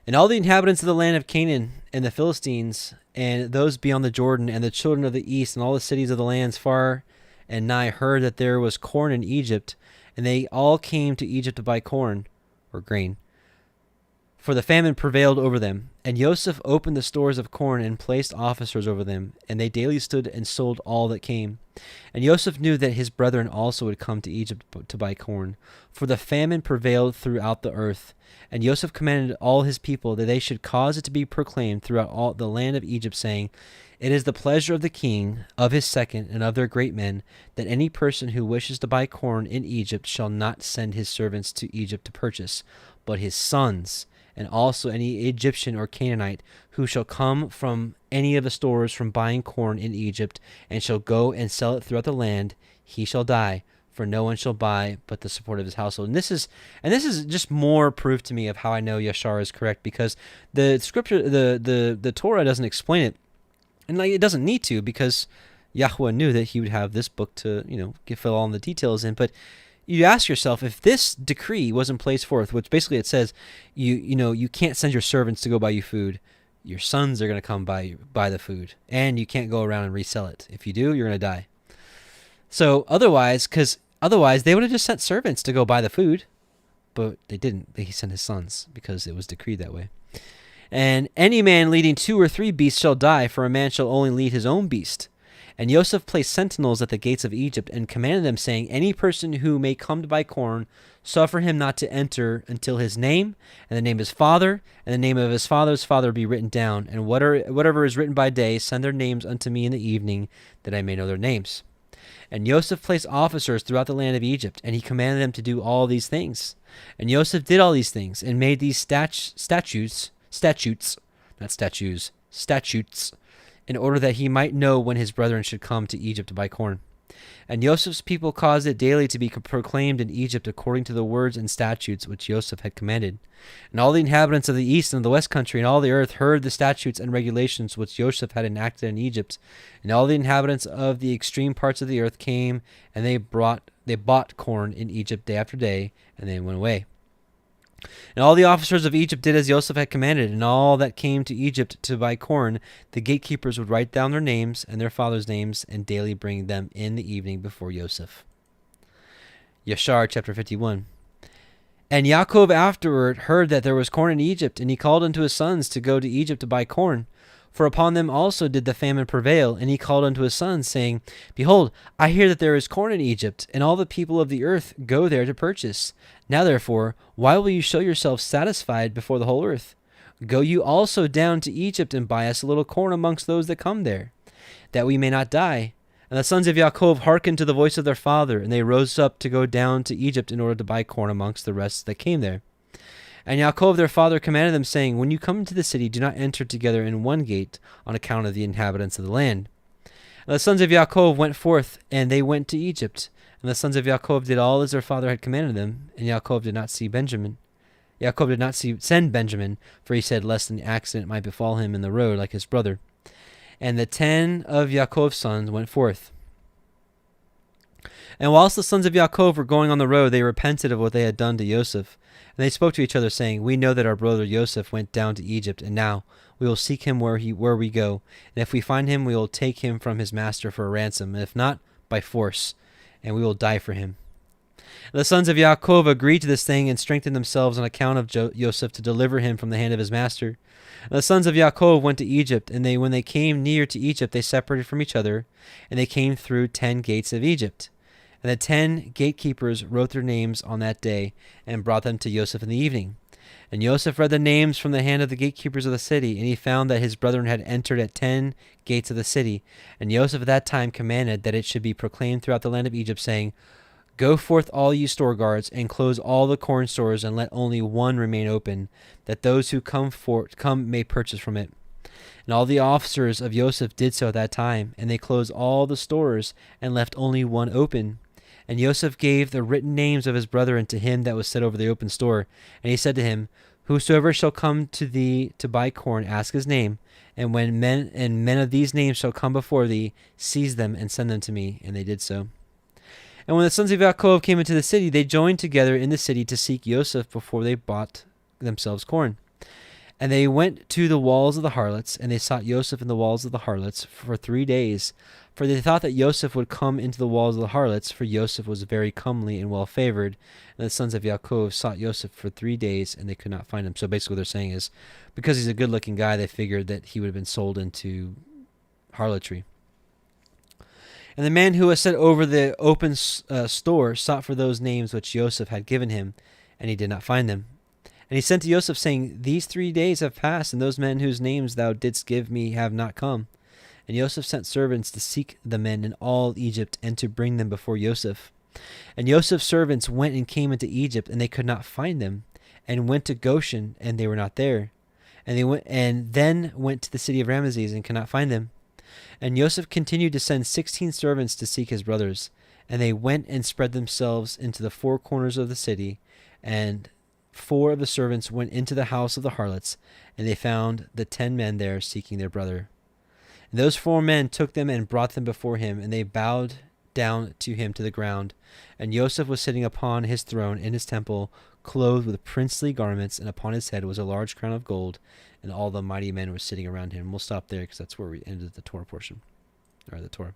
Speaker 1: And all the inhabitants of the land of Canaan, and the Philistines, and those beyond the Jordan, and the children of the east, and all the cities of the lands far and nigh, heard that there was corn in Egypt, and they all came to Egypt to buy corn, or grain. For the famine prevailed over them. And Joseph opened the stores of corn, and placed officers over them, and they daily stood and sold all that came. And Joseph knew that his brethren also had come to Egypt to buy corn, for the famine prevailed throughout the earth. And Joseph commanded all his people that they should cause it to be proclaimed throughout all the land of Egypt, saying, It is the pleasure of the king, of his second, and of their great men, that any person who wishes to buy corn in Egypt shall not send his servants to Egypt to purchase, but his sons, and also any Egyptian or Canaanite who shall come from any of the stores from buying corn in Egypt, and shall go and sell it throughout the land, he shall die, for no one shall buy but the support of his household. And this is just more proof to me of how I know Yashar is correct, because the scripture, the Torah doesn't explain it, and it doesn't need to, because Yahuah knew that he would have this book to fill all the details in. But you ask yourself, if this decree wasn't placed forth, which basically it says, you can't send your servants to go buy you food. Your sons are going to come buy the food, and you can't go around and resell it. If you do, you're going to die. So otherwise they would have just sent servants to go buy the food, but they didn't. He sent his sons because it was decreed that way. And any man leading 2 or 3 beasts shall die, for a man shall only lead his own beast. And Joseph placed sentinels at the gates of Egypt, and commanded them, saying, Any person who may come to buy corn, suffer him not to enter until his name, and the name of his father, and the name of his father's father be written down. And whatever is written by day, send their names unto me in the evening, that I may know their names. And Joseph placed officers throughout the land of Egypt, and he commanded them to do all these things. And Joseph did all these things, and made these statutes, in order that he might know when his brethren should come to Egypt to buy corn. And Joseph's people caused it daily to be proclaimed in Egypt according to the words and statutes which Joseph had commanded. And all the inhabitants of the east and the west country and all the earth heard the statutes and regulations which Joseph had enacted in Egypt. And all the inhabitants of the extreme parts of the earth came, and they bought corn in Egypt day after day, and they went away. And all the officers of Egypt did as Joseph had commanded, and all that came to Egypt to buy corn, the gatekeepers would write down their names and their fathers' names, and daily bring them in the evening before Joseph. Yashar chapter 51. And Yaakov afterward heard that there was corn in Egypt, and he called unto his sons to go to Egypt to buy corn. For upon them also did the famine prevail, and he called unto his sons, saying, Behold, I hear that there is corn in Egypt, and all the people of the earth go there to purchase. Now therefore, why will you show yourselves satisfied before the whole earth? Go you also down to Egypt, and buy us a little corn amongst those that come there, that we may not die. And the sons of Yaakov hearkened to the voice of their father, and they rose up to go down to Egypt in order to buy corn amongst the rest that came there. And Yaakov their father commanded them, saying, When you come into the city, do not enter together in one gate, on account of the inhabitants of the land. And the sons of Yaakov went forth, and they went to Egypt. And the sons of Yaakov did all as their father had commanded them. And Yaakov did not see Benjamin. Yaakov did not send Benjamin, for he said, lest an accident might befall him in the road like his brother. And the 10 of Yaakov's sons went forth. And whilst the sons of Yaakov were going on the road, they repented of what they had done to Joseph. And they spoke to each other, saying, we know that our brother Joseph went down to Egypt, and now we will seek him where we go. And if we find him, we will take him from his master for a ransom, and if not, by force, and we will die for him. And the sons of Yaakov agreed to this thing and strengthened themselves on account of Joseph to deliver him from the hand of his master. And the sons of Yaakov went to Egypt, and when they came near to Egypt, they separated from each other, and they came through 10 gates of Egypt. And the 10 gatekeepers wrote their names on that day and brought them to Joseph in the evening. And Joseph read the names from the hand of the gatekeepers of the city, and he found that his brethren had entered at 10 gates of the city. And Joseph at that time commanded that it should be proclaimed throughout the land of Egypt, saying, go forth all you store guards, and close all the corn stores, and let only one remain open, that those who come may purchase from it. And all the officers of Joseph did so at that time, and they closed all the stores, and left only one open. And Joseph gave the written names of his brethren to him that was set over the open store. And he said to him, whosoever shall come to thee to buy corn, ask his name. And when men of these names shall come before thee, seize them and send them to me. And they did so. And when the sons of Yaakov came into the city, they joined together in the city to seek Joseph before they bought themselves corn. And they went to the walls of the harlots, and they sought Joseph in the walls of the harlots for 3 days. For they thought that Joseph would come into the walls of the harlots, for Joseph was very comely and well favored. And the sons of Yaakov sought Joseph for 3 days, and they could not find him. So basically what they're saying is, because he's a good-looking guy, they figured that he would have been sold into harlotry. And the man who was set over the open store sought for those names which Joseph had given him, and he did not find them. And he sent to Joseph, saying, these 3 days have passed, and those men whose names thou didst give me have not come. And Joseph sent servants to seek the men in all Egypt, and to bring them before Joseph. And Joseph's servants went and came into Egypt, and they could not find them, and went to Goshen, and they were not there. And then went to the city of Ramesses, and could not find them. And Joseph continued to send 16 servants to seek his brothers. And they went and spread themselves into the 4 corners of the city. And 4 of the servants went into the house of the harlots, and they found the 10 men there seeking their brother. And those 4 men took them and brought them before him, and they bowed down to him to the ground. And Joseph was sitting upon his throne in his temple, clothed with princely garments, and upon his head was a large crown of gold, and all the mighty men were sitting around him. We'll stop there because that's where we ended the Torah portion, or the Torah.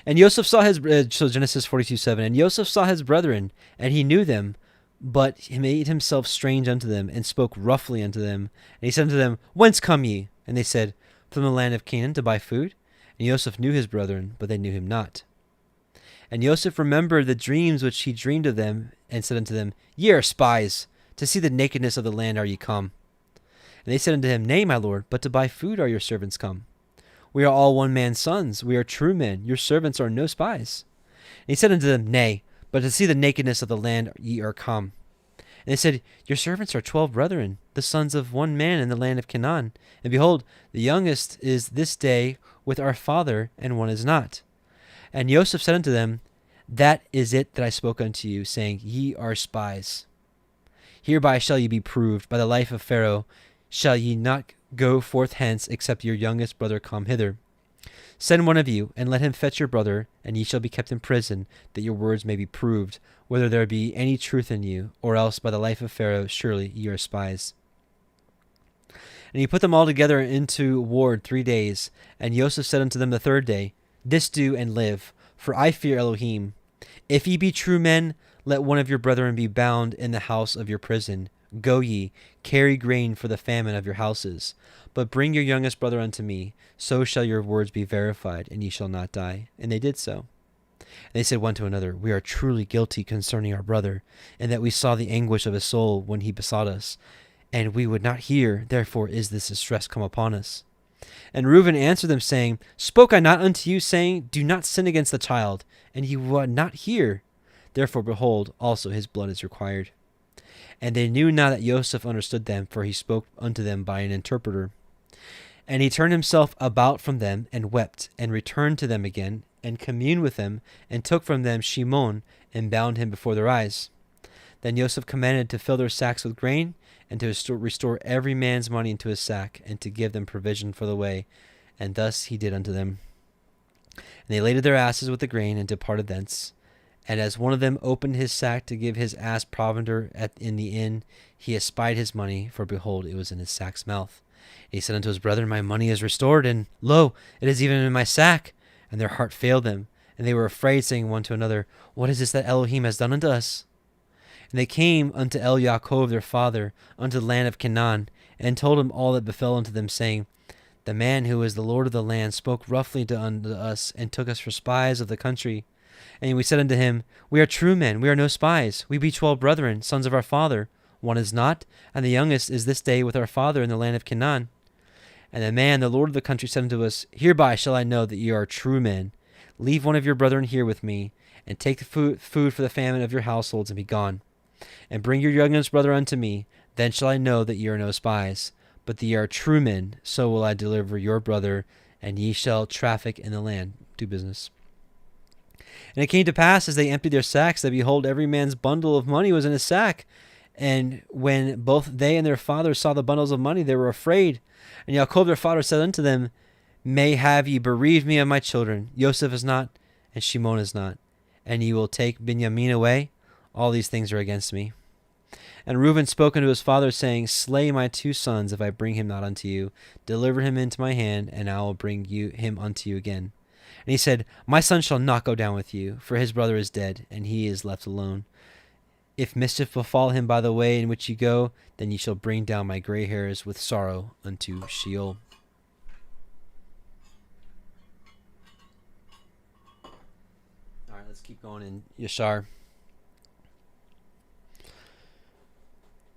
Speaker 1: And Joseph saw his, so Genesis 42:7, and Joseph saw his brethren, and he knew them, but he made himself strange unto them, and spoke roughly unto them. And he said unto them, whence come ye? And they said, from the land of Canaan, to buy food. And Joseph knew his brethren, but they knew him not. And Joseph remembered the dreams which he dreamed of them, and said unto them, ye are spies, to see the nakedness of the land are ye come. And they said unto him, nay, my lord, but to buy food are your servants come. We are all one man's sons, we are true men, your servants are no spies. And he said unto them, nay, but to see the nakedness of the land ye are come. And they said, your servants are 12 brethren, the sons of one man in the land of Canaan. And behold, the youngest is this day with our father, and one is not. And Joseph said unto them, that is it that I spoke unto you, saying, ye are spies. Hereby shall ye be proved, by the life of Pharaoh shall ye not go forth hence, except your youngest brother come hither. Send one of you, and let him fetch your brother, and ye shall be kept in prison, that your words may be proved, whether there be any truth in you, or else by the life of Pharaoh surely ye are spies. And he put them all together into ward 3 days. And Joseph said unto them the 3rd day, this do and live, for I fear Elohim. If ye be true men, let one of your brethren be bound in the house of your prison. Go ye, carry grain for the famine of your houses. But bring your youngest brother unto me, so shall your words be verified, and ye shall not die. And they did so. And they said one to another, we are truly guilty concerning our brother, and that we saw the anguish of his soul when he besought us, and we would not hear, therefore is this distress come upon us. And Reuben answered them, saying, spoke I not unto you, saying, do not sin against the child, and ye would not hear. Therefore, behold, also his blood is required. And they knew not that Joseph understood them, for he spoke unto them by an interpreter. And he turned himself about from them, and wept, and returned to them again, and communed with them, and took from them Shimon, and bound him before their eyes. Then Joseph commanded to fill their sacks with grain, and to restore every man's money into his sack, and to give them provision for the way. And thus he did unto them. And they laded their asses with the grain, and departed thence. And as one of them opened his sack to give his ass provender in the inn, he espied his money, for behold, it was in his sack's mouth. And he said unto his brethren, My money is restored, and lo, it is even in my sack. And their heart failed them, and they were afraid, saying one to another, What is this that Elohim has done unto us? And they came unto Yaakov their father, unto the land of Canaan, and told him all that befell unto them, saying, The man who is the Lord of the land spoke roughly unto us, and took us for spies of the country. And we said unto him, We are true men, we are no spies. We be 12 brethren, sons of our father. One is not, and the youngest is this day with our father in the land of Canaan. And the man, the Lord of the country, said unto us, Hereby shall I know that ye are true men. Leave one of your brethren here with me, and take the food for the famine of your households, and be gone. And bring your youngest brother unto me, then shall I know that ye are no spies, but that ye are true men. So will I deliver your brother, and ye shall traffic in the land. Do business. And it came to pass, as they emptied their sacks, that behold, every man's bundle of money was in his sack. And when both they and their father saw the bundles of money, they were afraid. And Yaakov their father said unto them, May have ye bereaved me of my children. Joseph is not, and Shimon is not. And ye will take Binyamin away. All these things are against me. And Reuben spoke unto his father, saying, Slay my 2 sons, if I bring him not unto you. Deliver him into my hand, and I will bring him unto you again. And he said, My son shall not go down with you, for his brother is dead, and he is left alone. If mischief befall him by the way in which ye go, then ye shall bring down my gray hairs with sorrow unto Sheol. All right, let's keep going in Yashar.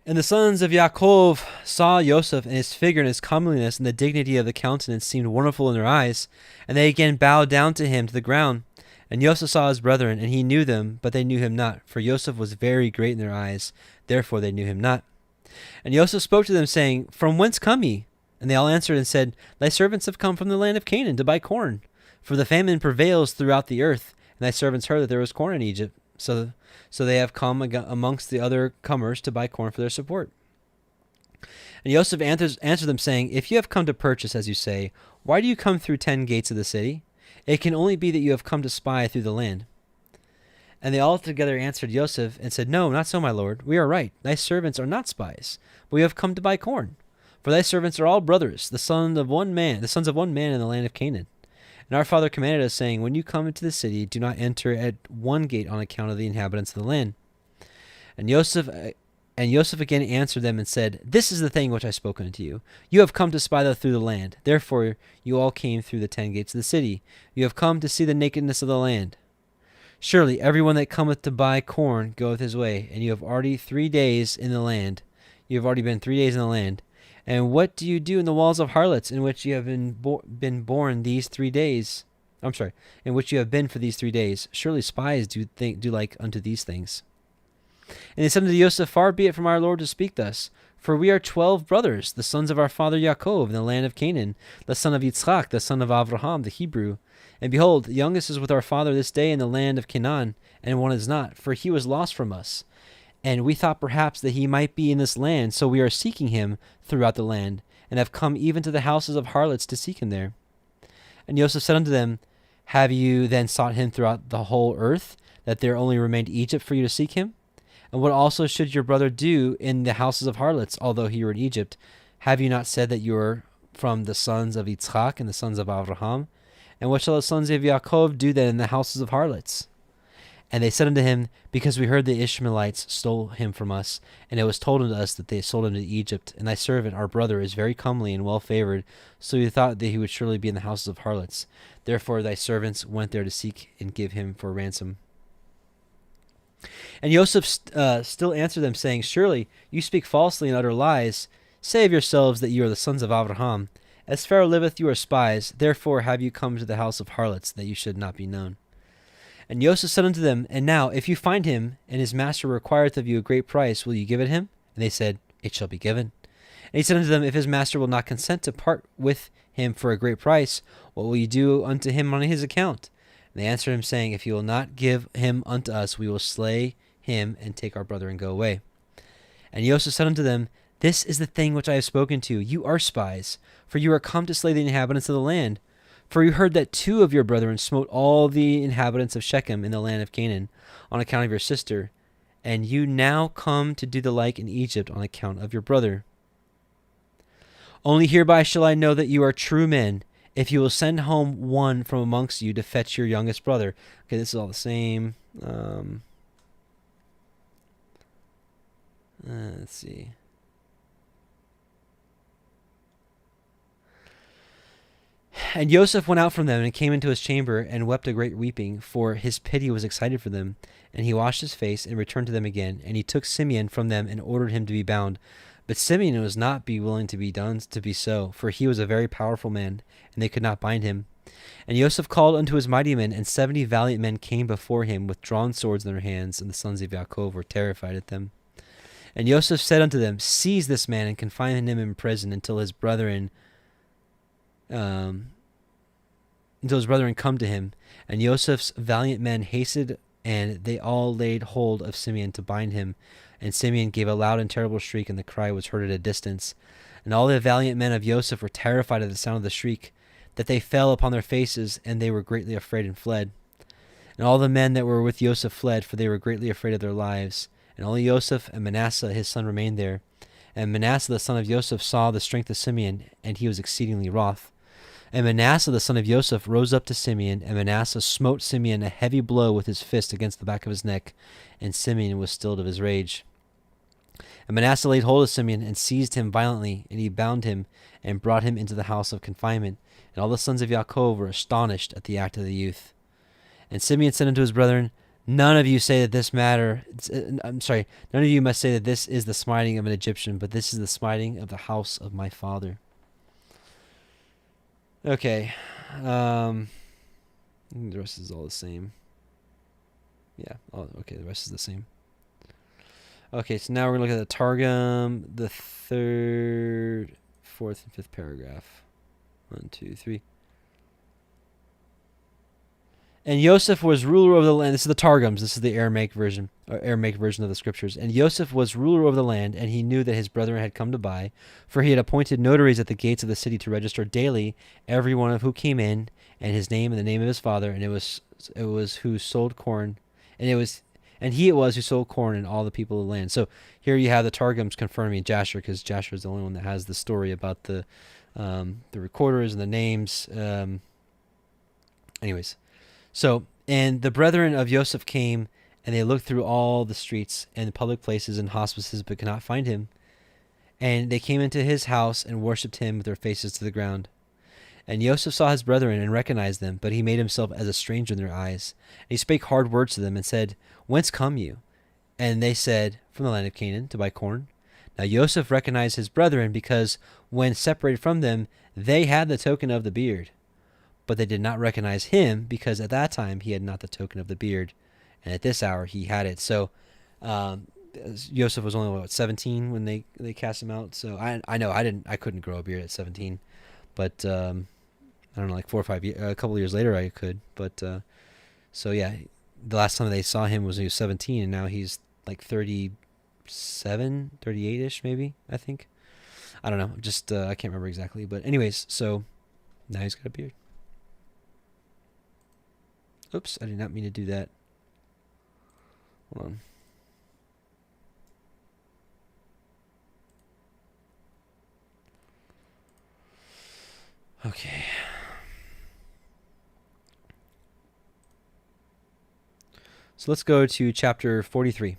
Speaker 1: And the sons of Yaakov saw Joseph, and his figure and his comeliness and the dignity of the countenance seemed wonderful in their eyes, and they again bowed down to him to the ground. And Joseph saw his brethren, and he knew them, but they knew him not, for Joseph was very great in their eyes, therefore they knew him not. And Joseph spoke to them, saying, From whence come ye? And they all answered and said, Thy servants have come from the land of Canaan to buy corn, for the famine prevails throughout the earth, and thy servants heard that there was corn in Egypt. So they have come amongst the other comers to buy corn for their support. And Joseph answered them, saying, If you have come to purchase, as you say, why do you come through 10 gates of the city? It can only be that you have come to spy through the land. And they all together answered Joseph, and said, No, not so, my lord. We are right. Thy servants are not spies, but we have come to buy corn. For thy servants are all brothers, the sons of one man in the land of Canaan. And our father commanded us, saying, When you come into the city, do not enter at one gate on account of the inhabitants of the land. And Joseph again answered them and said, This is the thing which I spoke unto you. You have come to spy through the land. Therefore you all came through the 10 gates of the city. You have come to see the nakedness of the land. Surely everyone that cometh to buy corn goeth his way, and you have already 3 days in the land. You have already been 3 days in the land. And what do you do in the walls of harlots, in which you have been born these 3 days? In which you have been for these 3 days. Surely spies do like unto these things. And they said unto Joseph, Far be it from our Lord to speak thus, for we are 12 brothers, the sons of our father Yaakov, in the land of Canaan, the son of Yitzchak, the son of Abraham, the Hebrew. And behold, the youngest is with our father this day in the land of Canaan, and one is not, for he was lost from us. And we thought perhaps that he might be in this land, so we are seeking him throughout the land, and have come even to the houses of harlots to seek him there. And Joseph said unto them, Have you then sought him throughout the whole earth, that there only remained Egypt for you to seek him? And what also should your brother do in the houses of harlots, although he were in Egypt? Have you not said that you are from the sons of Yitzchak and the sons of Abraham? And what shall the sons of Yaakov do then in the houses of harlots? And they said unto him, Because we heard the Ishmaelites stole him from us, and it was told unto us that they sold him to Egypt. And thy servant, our brother, is very comely and well favored, so we thought that he would surely be in the houses of harlots. Therefore thy servants went there to seek and give him for ransom. And Joseph still answered them, saying, Surely you speak falsely and utter lies. Say of yourselves that you are the sons of Abraham. As Pharaoh liveth, you are spies. Therefore have you come to the house of harlots, that you should not be known. And Joseph said unto them, And now, if you find him, and his master requireth of you a great price, will you give it him? And they said, It shall be given. And he said unto them, If his master will not consent to part with him for a great price, what will you do unto him on his account? And they answered him, saying, If he will not give him unto us, we will slay him and take our brother and go away. And Yosef said unto them, This is the thing which I have spoken to. You are spies, for you are come to slay the inhabitants of the land. For you heard that 2 of your brethren smote all the inhabitants of Shechem in the land of Canaan on account of your sister, and you now come to do the like in Egypt on account of your brother. Only hereby shall I know that you are true men, if you will send home one from amongst you to fetch your youngest brother. Okay, this is all the same. Let's see. And Joseph went out from them and came into his chamber and wept a great weeping, for his pity was excited for them. And he washed his face and returned to them again. And he took Simeon from them and ordered him to be bound. But Simeon was not willing to be done to be so, for he was a very powerful man, and they could not bind him. And Joseph called unto his mighty men, and 70 valiant men came before him with drawn swords in their hands, and the sons of Yaakov were terrified at them. And Joseph said unto them, Seize this man and confine him in prison until his brethren come to him. And Joseph's valiant men hasted, and they all laid hold of Simeon to bind him. And Simeon gave a loud and terrible shriek, and the cry was heard at a distance. And all the valiant men of Joseph were terrified at the sound of the shriek, that they fell upon their faces, and they were greatly afraid and fled. And all the men that were with Joseph fled, for they were greatly afraid of their lives. And only Joseph and Manasseh his son remained there. And Manasseh the son of Joseph saw the strength of Simeon, and he was exceedingly wroth. And Manasseh the son of Joseph rose up to Simeon, and Manasseh smote Simeon a heavy blow with his fist against the back of his neck, and Simeon was stilled of his rage. And Manasseh laid hold of Simeon, and seized him violently, and he bound him, and brought him into the house of confinement. And all the sons of Yaakov were astonished at the act of the youth. And Simeon said unto his brethren, None of you must say that this is the smiting of an Egyptian, but this is the smiting of the house of my father. Okay. The rest is all the same. Yeah. Okay, the rest is the same. Okay, so now we're going to look at the Targum, the 3rd, 4th, and 5th paragraph. 1, 2, 3. And Joseph was ruler over the land. This is the Targums. This is the Aramaic version of the scriptures. And Joseph was ruler over the land, and he knew that his brethren had come to buy, for he had appointed notaries at the gates of the city to register daily every one of who came in, and his name and the name of his father. And it was who sold corn, and he it was who sold corn and all the people of the land. So here you have the Targums confirming Jasher, because Jasher is the only one that has the story about the recorders and the names. Anyways. So, and the brethren of Joseph came, and they looked through all the streets and the public places and hospices, but could not find him. And they came into his house and worshipped him with their faces to the ground. And Joseph saw his brethren and recognized them, but he made himself as a stranger in their eyes. And he spake hard words to them and said, Whence come you? And they said, From the land of Canaan, to buy corn. Now Joseph recognized his brethren, because when separated from them, they had the token of the beard. But they did not recognize him, because at that time he had not the token of the beard, and at this hour he had it. So Joseph was only 17 when they cast him out. So I know I couldn't grow a beard at 17, but I don't know, like 4 or 5 years, a couple of years later I could. But so yeah, the last time they saw him was when he was 17, and now he's like 37, 38ish maybe, I think. I don't know, just I can't remember exactly. But anyways, so now he's got a beard. Oops, I did not mean to do that. Hold on. Okay. So let's go to chapter 43.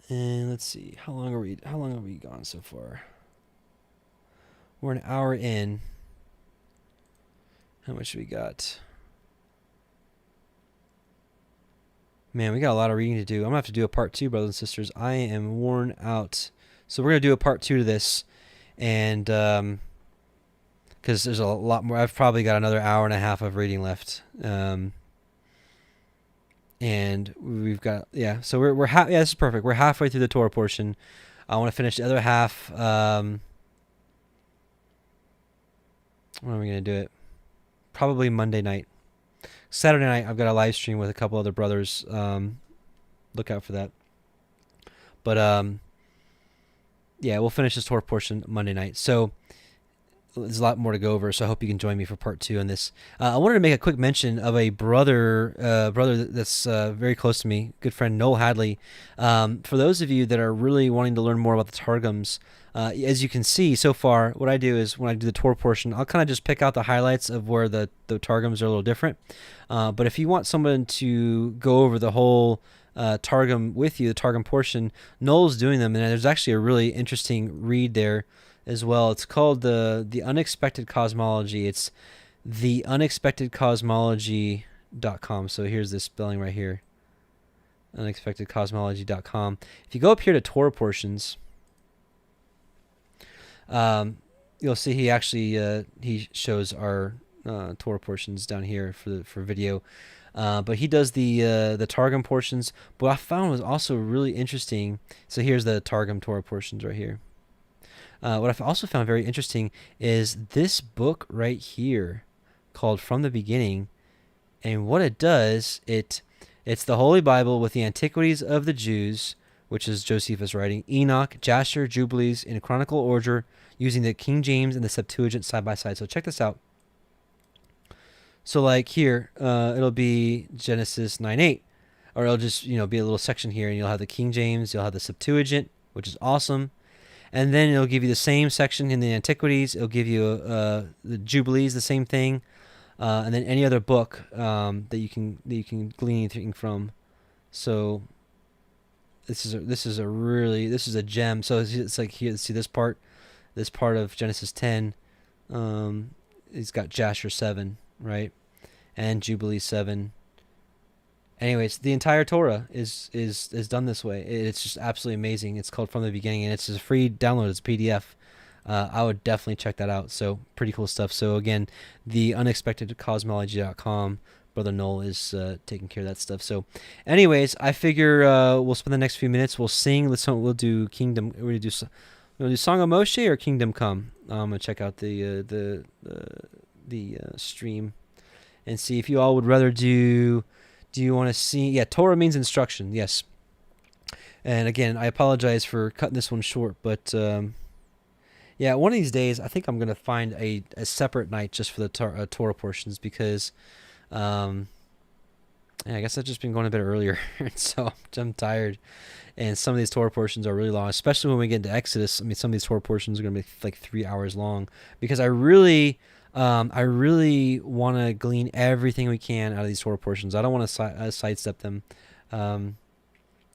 Speaker 1: And let's see. How long have we gone so far? We're an hour in. How much we got? Man, we got a lot of reading to do. I'm going to have to do a part 2, brothers and sisters. I am worn out. So we're going to do a part 2 to this. And because there's a lot more. I've probably got another hour and a half of reading left. And we've got, yeah. So we're yeah, this is perfect. We're halfway through the Torah portion. I want to finish the other half. When are we going to do it? Probably Monday night. Saturday night I've got a live stream with a couple other brothers. Look out for that. But yeah, we'll finish this Torah portion Monday night. So there's a lot more to go over, so I hope you can join me for part 2 on this. I wanted to make a quick mention of a brother that's very close to me, good friend Noel Hadley. For those of you that are really wanting to learn more about the Targums, as you can see so far, what I do is when I do the Torah portion, I'll kind of just pick out the highlights of where the Targums are a little different. But if you want someone to go over the whole Targum with you, the Targum portion, Noel's doing them, and there's actually a really interesting read there as well. It's called the Unexpected Cosmology. It's theunexpectedcosmology.com. So here's the spelling right here. Unexpectedcosmology.com. If you go up here to Torah portions, you'll see he actually he shows our Torah portions down here for video. But he does the Targum portions. What I found was also really interesting. So here's the Targum Torah portions right here. What I've also found very interesting is this book right here called From the Beginning. And what it does, it's the Holy Bible with the Antiquities of the Jews, which is Josephus writing, Enoch, Jasher, Jubilees in chronological order using the King James and the Septuagint side by side. So check this out. So like here, it'll be Genesis 9:8, or it'll just be a little section here, and you'll have the King James, you'll have the Septuagint, which is awesome. And then it'll give you the same section in the Antiquities. It'll give you the Jubilees, the same thing, and then any other book that you can glean anything from. So this is a gem. So it's like here. See this part of Genesis 10. It's got Jasher 7, right, and Jubilee 7. Anyways, the entire Torah is done this way. It's just absolutely amazing. It's called From the Beginning, and it's a free download. It's a PDF. I would definitely check that out. So pretty cool stuff. So again, the unexpectedcosmology.com. Brother Noel is taking care of that stuff. So anyways, I figure we'll spend the next few minutes. We'll sing. We'll do Kingdom. We'll do Song of Moshe or Kingdom Come. I'm gonna check out the stream and see if you all would rather do. Do you want to see? Yeah, Torah means instruction. Yes. And again, I apologize for cutting this one short, but yeah, one of these days, I think I'm going to find a separate night just for the Torah portions because, yeah, I guess I've just been going a bit earlier, so I'm tired. And some of these Torah portions are really long, especially when we get into Exodus. I mean, some of these Torah portions are going to be like 3 hours long because I really want to glean everything we can out of these Torah portions. I don't want to sidestep them.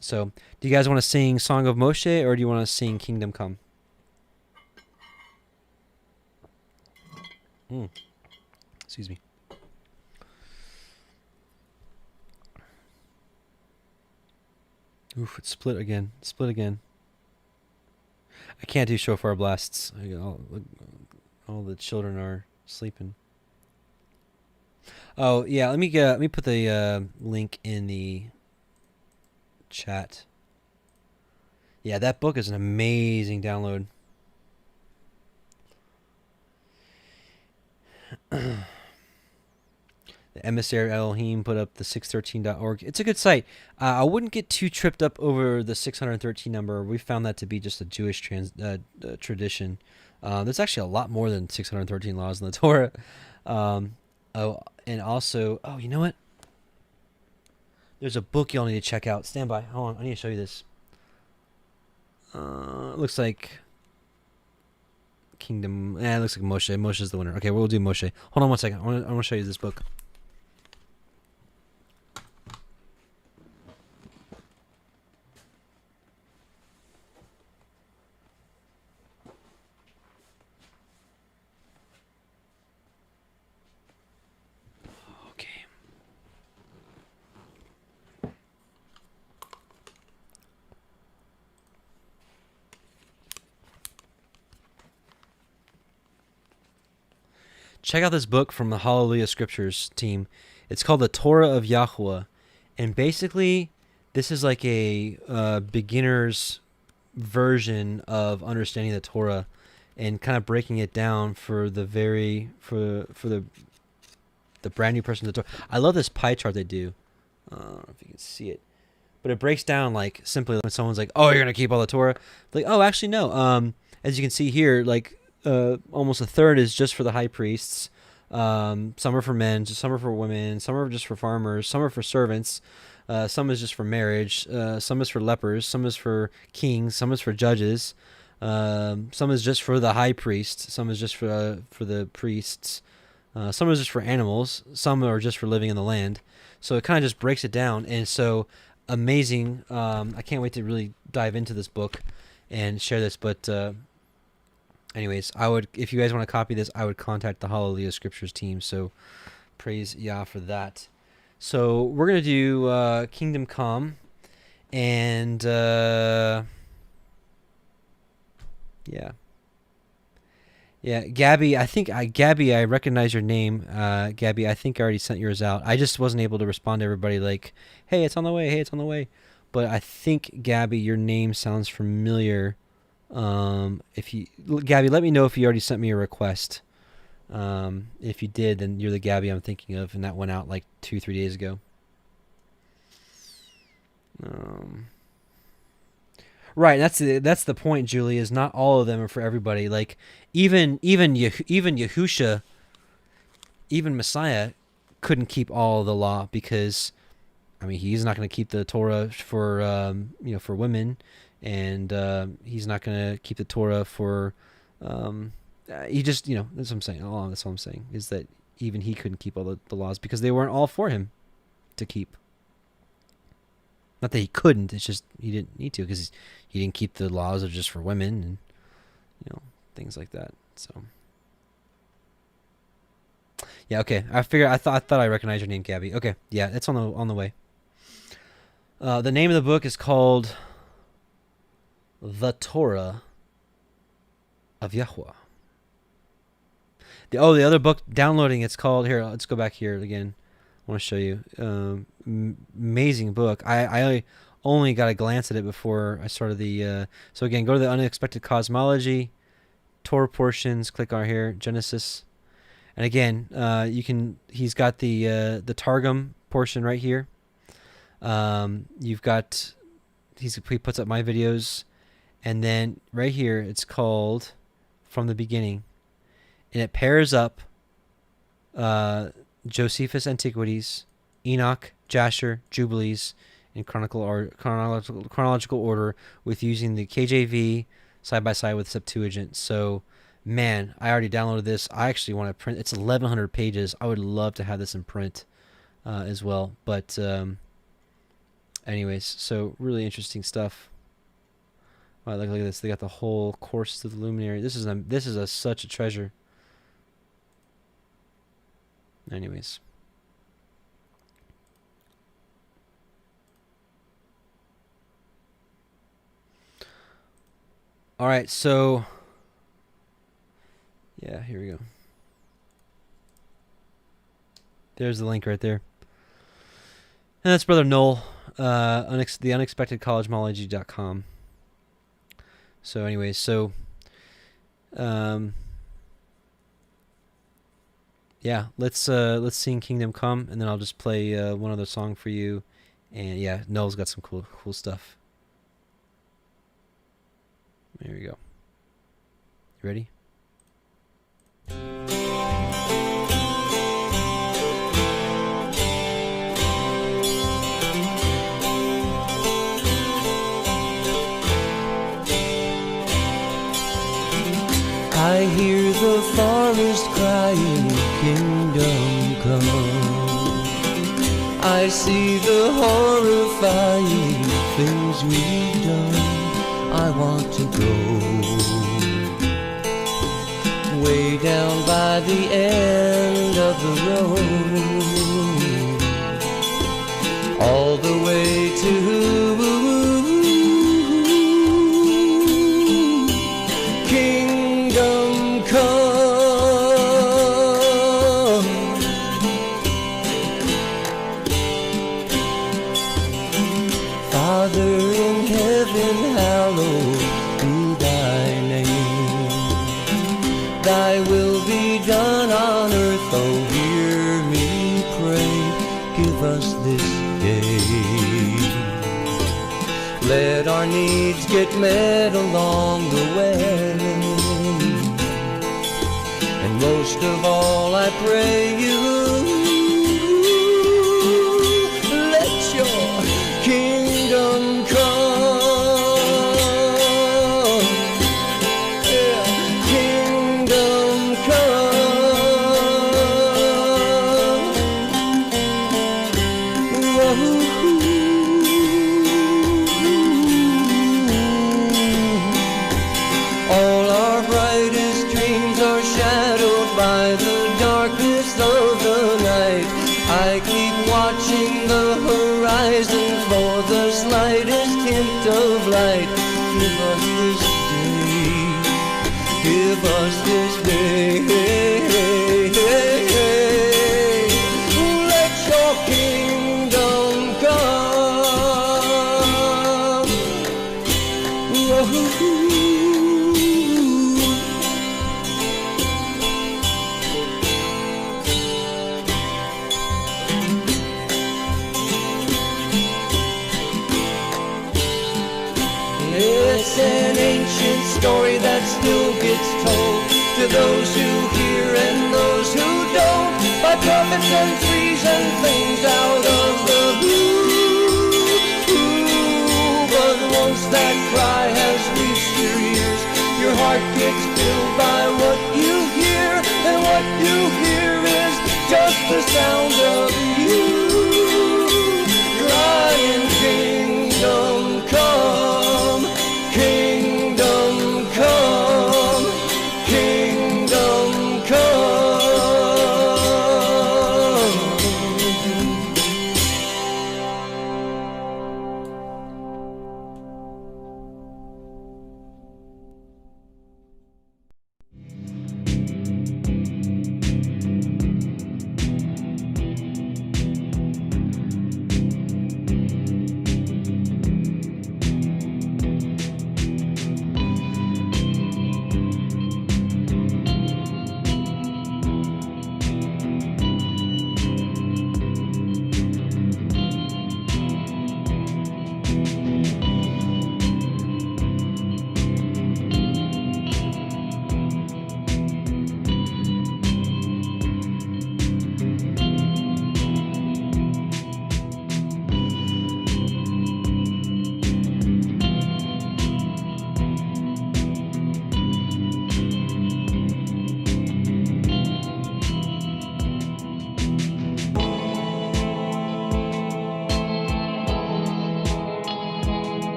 Speaker 1: So, do you guys want to sing Song of Moshe or do you want to sing Kingdom Come? Excuse me. Oof, it's split again. I can't do shofar blasts. All the children are sleeping. Oh yeah, let me put the link in the chat. Yeah, that book is an amazing download. The emissary Elohim put up the 613.org. It's a good site. I wouldn't get too tripped up over the 613 number. We found that to be just a Jewish tradition. There's actually a lot more than 613 laws in the Torah. Oh, and also, oh, you know what? There's a book you'll need to check out. Stand by. Hold on. I need to show you this. It looks like Kingdom. It looks like Moshe. Moshe's the winner. Okay, we'll do Moshe. Hold on one second. I want to show you this book. Check out this book from the Hallelujah Scriptures team. It's called The Torah of Yahuah. And basically, this is like a beginner's version of understanding the Torah and kind of breaking it down for the the brand new person to the Torah. I love this pie chart they do. I don't know if you can see it, but it breaks down like simply when someone's like, "Oh, you're gonna keep all the Torah." Like, oh, actually no. As you can see here, like almost a third is just for the high priests. Some are for men, some are for women, some are just for farmers, some are for servants, some is just for marriage, some is for lepers, some is for kings, some is for judges, some is just for the high priest, some is just for the priests, some is just for animals, some are just for living in the land. So it kind of just breaks it down, and so amazing. I can't wait to really dive into this book and share this, but anyways, if you guys want to copy this, I would contact the Hallelujah Scriptures team. So praise Yah for that. So we're going to do Kingdom Come. And yeah. Yeah, Gabby, I recognize your name. Gabby, I think I already sent yours out. I just wasn't able to respond to everybody like, hey, it's on the way. Hey, it's on the way. But I think, Gabby, your name sounds familiar. Gabby, let me know if you already sent me a request. If you did, then you're the Gabby I'm thinking of, and that went out like 2-3 days ago. Right, that's the point, Julie. Is not all of them are for everybody. Like even Yahusha, even Messiah, couldn't keep all of the law because, I mean, he's not going to keep the Torah for for women. And he's not going to keep the Torah for, he just, that's what I'm saying. That's all I'm saying, is that even he couldn't keep all the laws because they weren't all for him to keep. Not that he couldn't, it's just he didn't need to because he didn't keep the laws that are just for women and, things like that. So, yeah, okay. I thought I recognized your name, Gabby. Okay, yeah, it's on the way. The name of the book is called The Torah of Yahuah. The other book downloading, it's called, here, let's go back here again. I want to show you. Amazing book. I only got a glance at it before I started the, so again, go to the Unexpected Cosmology, Torah portions, click on here, Genesis. And again, he's got the Targum portion right here. You've got, he puts up my videos. And then right here, it's called From the Beginning. And it pairs up Josephus Antiquities, Enoch, Jasher, Jubilees, in chronological order with using the KJV side by side with Septuagint. So, man, I already downloaded this. I actually want to print. It's 1,100 pages. I would love to have this in print as well. But anyways, so really interesting stuff. Wow, look at this. They got the whole course to the luminary. This is such a treasure. Anyways. All right, so yeah, here we go. There's the link right there. And that's Brother Noel, the unexpectedcollegemology.com. So anyways, yeah, let's sing Kingdom Come, and then I'll just play one other song for you. And yeah, Noel's got some cool stuff. There we go. You ready?
Speaker 2: I hear the forest crying, kingdom come. I see the horrifying things we've done. I want to go way down by the end of the road, all the way to kingdom come. Father in heaven, hallowed be thy name. Thy will be done on earth, oh hear me Let our needs get met along the way. And most of all I pray you, let your kingdom come. Yeah, kingdom come. Whoa. All our brightest dreams are shadowed by the darkness of the night. I keep watching the horizon for the slightest hint of light. Give us this day, give us this day. Let your kingdom come. Whoa. It's an ancient story that still gets told to those who hear and those who don't, by prophets and trees and things out of the blue. But once that cry has reached your ears, your heart gets filled by what you hear, and what you hear is just the sound of